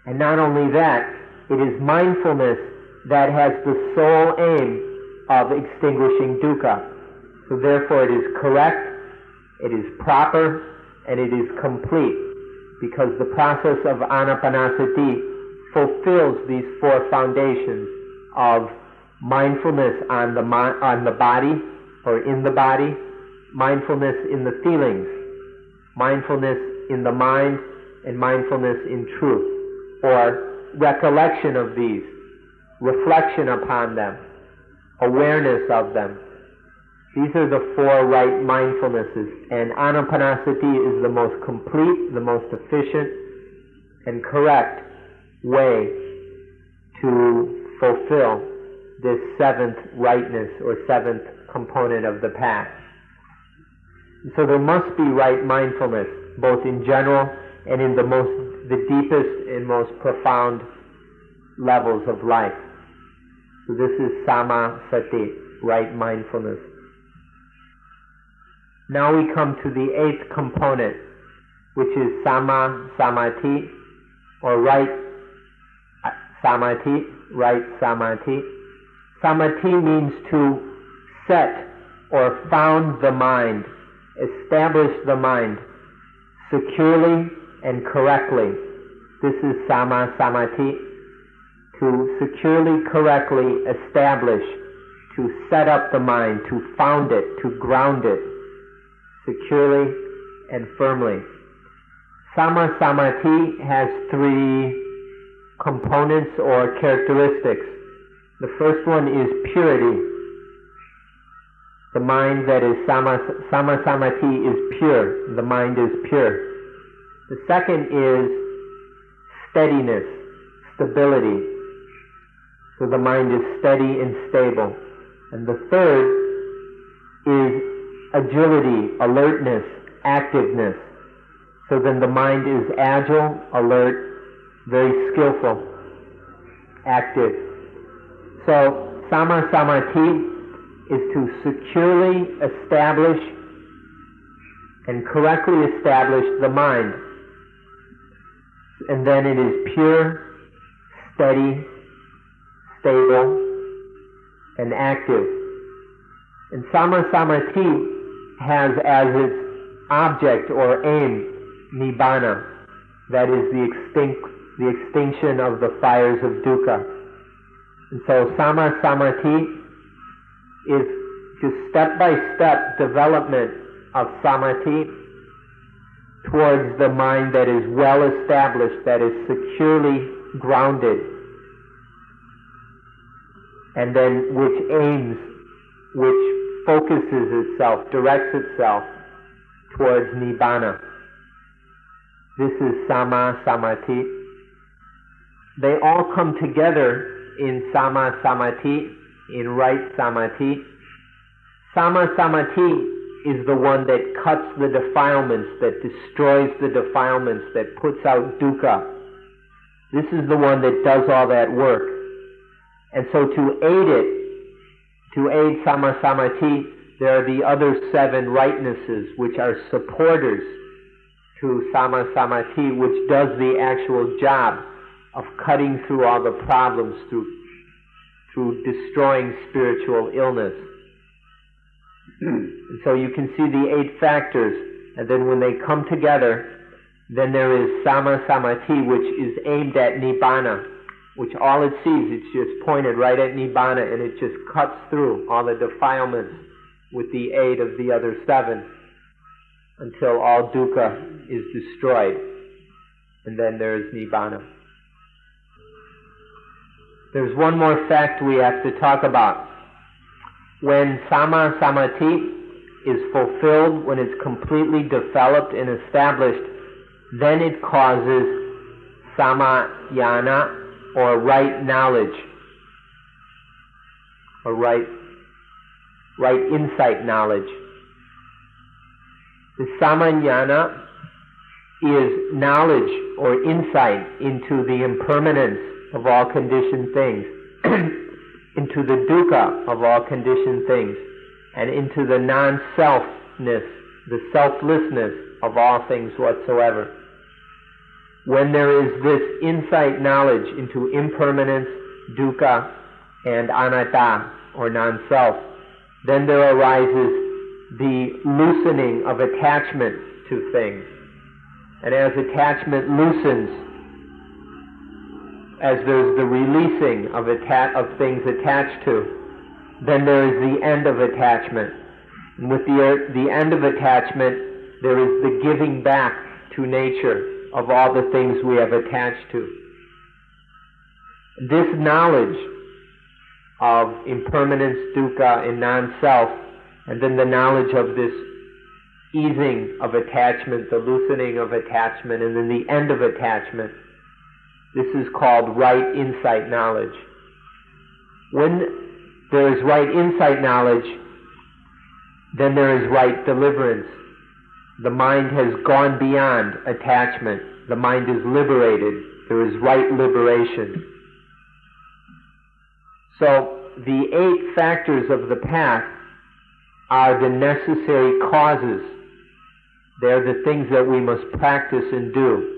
And not only that, it is mindfulness that has the sole aim of extinguishing dukkha. So therefore it is correct, it is proper, and it is complete, because the process of anapanasati fulfills these four foundations of mindfulness on the body, or in the body, mindfulness in the feelings, mindfulness in the mind, and mindfulness in truth, or recollection of these, reflection upon them, awareness of them. These are the four right mindfulnesses, and anapanasati is the most complete, the most efficient, and correct way to fulfill this seventh rightness, or seventh component of the path. And so there must be right mindfulness, both in general and in the deepest and most profound levels of life. So this is samasati, right mindfulness. Now we come to the eighth component, which is samati, or right samadhi, right samadhi. Samadhi means to set or found the mind, establish the mind securely and correctly. This is samadhi, to securely, correctly establish, to set up the mind, to found it, to ground it securely and firmly. Samadhi has three components or characteristics. The first one is purity. The mind that is samadhi is pure. The mind is pure. The second is steadiness, stability. So the mind is steady and stable. And the third is agility, alertness, activeness. So then the mind is agile, alert, very skillful, active. So samadhi is to securely establish and correctly establish the mind. And then it is pure, steady, stable, and active. And samadhi has as its object or aim nibbana, that is the extinction of the fires of dukkha. And so samadhi is just step-by-step development of samadhi towards the mind that is well established, that is securely grounded, and then which focuses itself, directs itself towards nibbana. This is samadhi. They all come together in Sama Samadhi, in right Samadhi. Sama Samadhi is the one that cuts the defilements, that destroys the defilements, that puts out dukkha. This is the one that does all that work. And so to aid it, to aid Sama Samadhi, there are the other 7 rightnesses which are supporters to Sama Samadhi, which does the actual job of cutting through all the problems, through destroying spiritual illness. And so you can see the 8 factors, and then when they come together, then there is Sama Samadhi, which is aimed at Nibbana, which all it sees, it's just pointed right at Nibbana, and it just cuts through all the defilements with the aid of the other 7 until all dukkha is destroyed. And then there is Nibbana. There's one more fact we have to talk about. When Sama Samadhi is fulfilled, when it's completely developed and established, then it causes Samayana, or right knowledge, or right insight knowledge. The Samayana is knowledge or insight into the impermanence of all conditioned things, into the dukkha of all conditioned things, and into the non-selfness, the selflessness of all things whatsoever. When there is this insight knowledge into impermanence, dukkha, and anatta, or non-self, then there arises the loosening of attachment to things. And as attachment loosens, as there's the releasing of things attached to, then there is the end of attachment. And with the end of attachment, there is the giving back to nature of all the things we have attached to. This knowledge of impermanence, dukkha, and non-self, and then the knowledge of this easing of attachment, the loosening of attachment, and then the end of attachment, this is called right insight knowledge. When there is right insight knowledge, then there is right deliverance. The mind has gone beyond attachment. The mind is liberated. There is right liberation. So the 8 factors of the path are the necessary causes. They're the things that we must practice and do.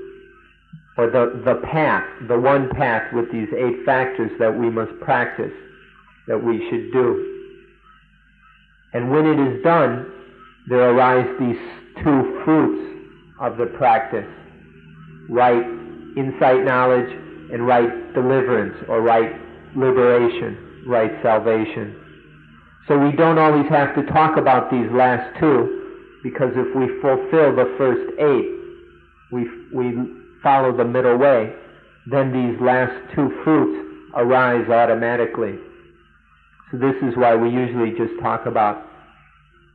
Or the path, the one path with these 8 factors that we must practice, that we should do. And when it is done, there arise these 2 fruits of the practice: right insight knowledge and right deliverance, or right liberation, right salvation. So we don't always have to talk about these last 2, because if we fulfill the first 8, we follow the middle way, then these last 2 fruits arise automatically. So this is why we usually just talk about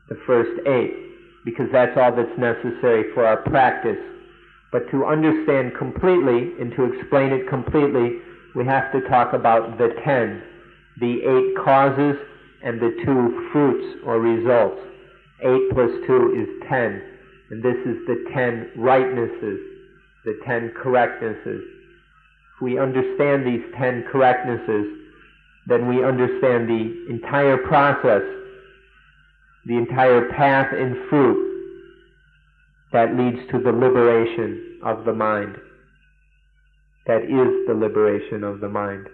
the first 8, because that's all that's necessary for our practice. But to understand completely and to explain it completely, we have to talk about the 10, the 8 causes and the 2 fruits or results. 8 plus 2 is 10, and this is the 10 rightnesses, the 10 correctnesses. If we understand these 10 correctnesses, then we understand the entire process, the entire path and fruit that leads to the liberation of the mind. That is the liberation of the mind.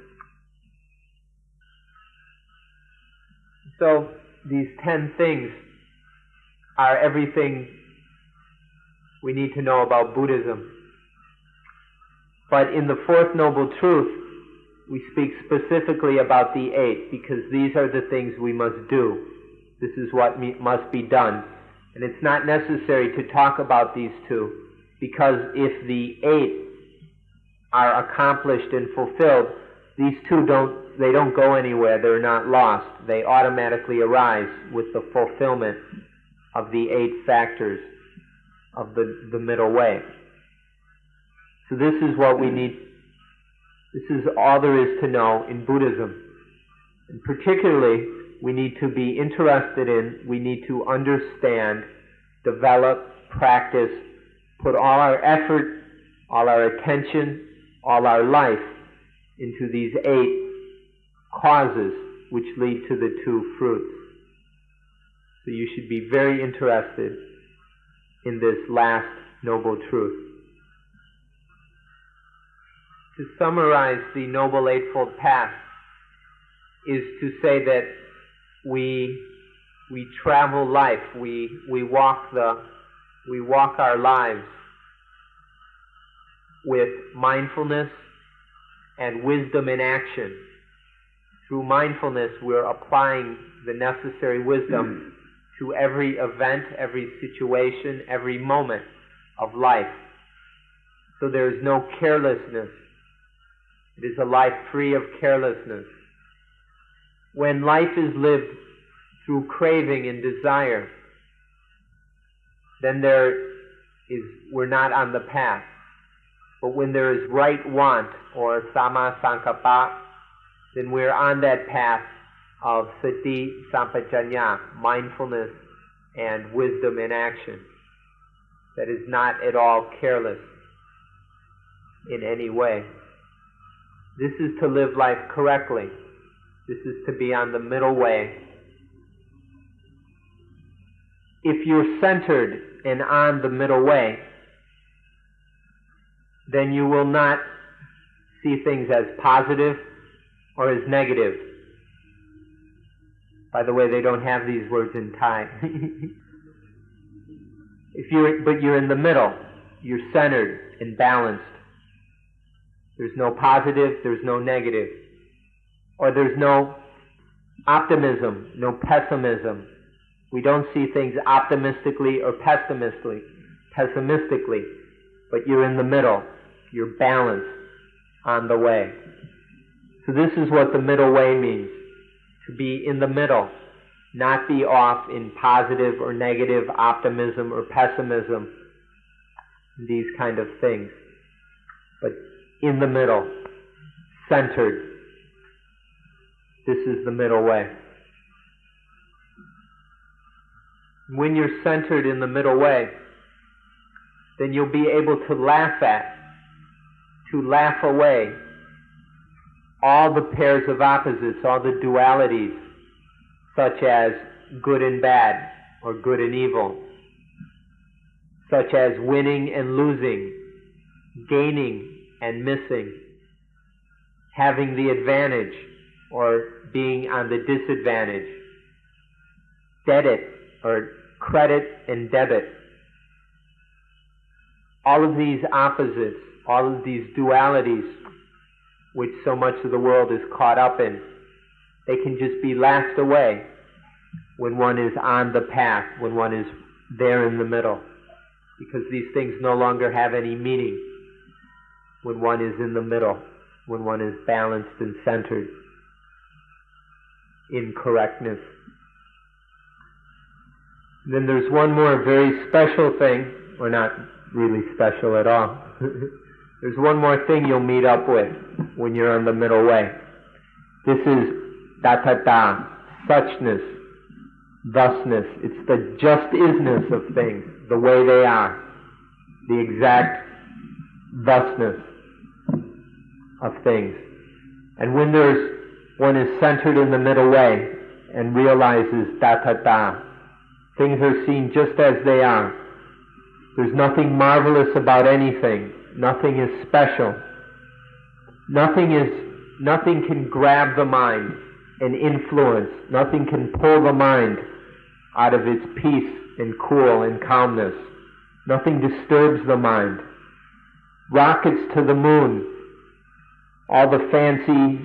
So these 10 things are everything we need to know about Buddhism. But in the Fourth Noble Truth, we speak specifically about the 8, because these are the things we must do. This is what must be done. And it's not necessary to talk about these 2, because if the 8 are accomplished and fulfilled, these 2 don't go anywhere. They're not lost. They automatically arise with the fulfillment of the 8 factors of the middle way. So this is what we need This is all there is to know in Buddhism. And particularly, we need to be interested in, we need to understand, develop, practice, put all our effort, all our attention, all our life into these 8 causes which lead to the 2 fruits. So you should be very interested in this last noble truth. To summarize the Noble Eightfold Path is to say that we travel life, we walk our lives with mindfulness and wisdom in action. Through mindfulness, we're applying the necessary wisdom to every event, every situation, every moment of life. So there is no carelessness. It is a life free of carelessness. When life is lived through craving and desire, then we're not on the path. But when there is right want, or sama sankappa, then we're on that path of sati sampajanya, mindfulness and wisdom in action. That is not at all careless in any way. This is to live life correctly. This is to be on the middle way. If you're centered and on the middle way, then you will not see things as positive or as negative. By the way, they don't have these words in Thai. But you're in the middle. You're centered and balanced. There's no positive, there's no negative. Or there's no optimism, no pessimism. We don't see things optimistically or pessimistically, but you're in the middle. You're balanced on the way. So this is what the middle way means. To be in the middle, not be off in positive or negative optimism or pessimism, these kind of things, but in the middle, centered. This is the middle way. When you're centered in the middle way, then you'll be able to laugh away all the pairs of opposites, all the dualities, such as good and bad, or good and evil, such as winning and losing, gaining and missing, having the advantage or being on the disadvantage, debit or credit and debit. All of these opposites, all of these dualities, which so much of the world is caught up in, they can just be laughed away when one is on the path, when one is there in the middle, because these things no longer have any meaning when one is in the middle, when one is balanced and centered in correctness. And then there's one more very special thing, or not really special at all. There's one more thing you'll meet up with when you're on the middle way. This is tathata, suchness, thusness. It's the just-isness of things, the way they are, the exact thusness of things. And when one is centered in the middle way and realizes tathata, things are seen just as they are. There's nothing marvelous about anything. Nothing is special. Nothing can grab the mind and influence. Nothing can pull the mind out of its peace and cool and calmness. Nothing disturbs the mind. Rockets to the moon, all the fancy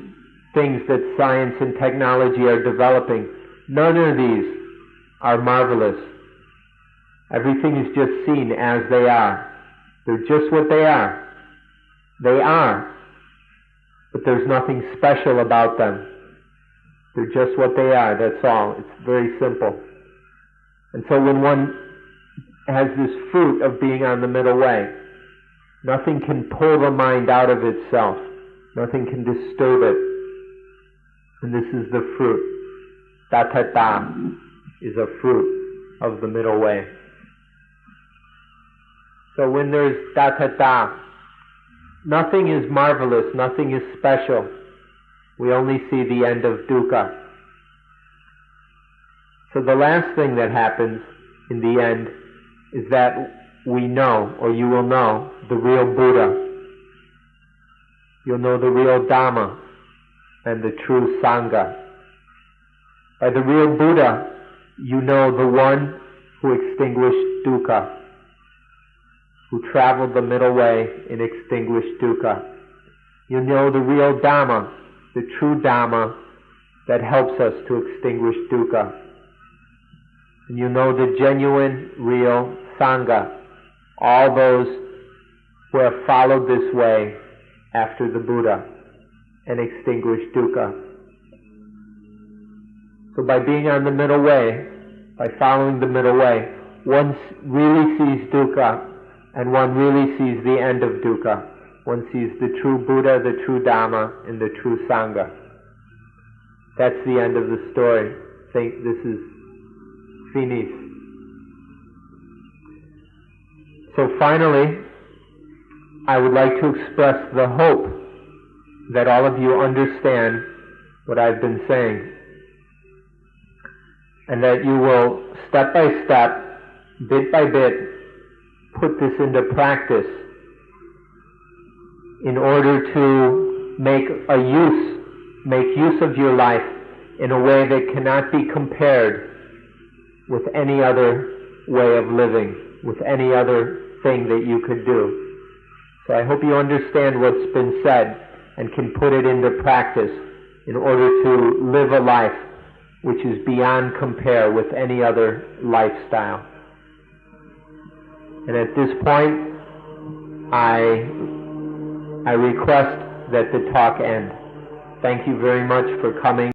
things that science and technology are developing, none of these are marvelous. Everything is just seen as they are. They're just what they are. They are. But there's nothing special about them. They're just what they are, that's all. It's very simple. And so when one has this fruit of being on the middle way, nothing can pull the mind out of itself. Nothing can disturb it. And this is the fruit. Tathata is a fruit of the middle way. So when there's tathata, nothing is marvelous, nothing is special. We only see the end of dukkha. So the last thing that happens in the end is that we know, or you will know, the real Buddha. You'll know the real Dhamma and the true Sangha. By the real Buddha, you know the one who extinguished dukkha, who traveled the middle way and extinguished dukkha. You know the real Dhamma, the true Dhamma that helps us to extinguish dukkha. And you know the genuine, real Sangha, all those who have followed this way after the Buddha and extinguished dukkha. So by being on the middle way, by following the middle way, one really sees dukkha and one really sees the end of dukkha. One sees the true Buddha, the true Dhamma, and the true Sangha. That's the end of the story. Think this is finis. So finally, I would like to express the hope that all of you understand what I've been saying, and that you will step by step, bit by bit, put this into practice in order to make use of your life in a way that cannot be compared with any other way of living, with any other thing that you could do. So I hope you understand what's been said and can put it into practice in order to live a life which is beyond compare with any other lifestyle. And at this point, I request that the talk end. Thank you very much for coming.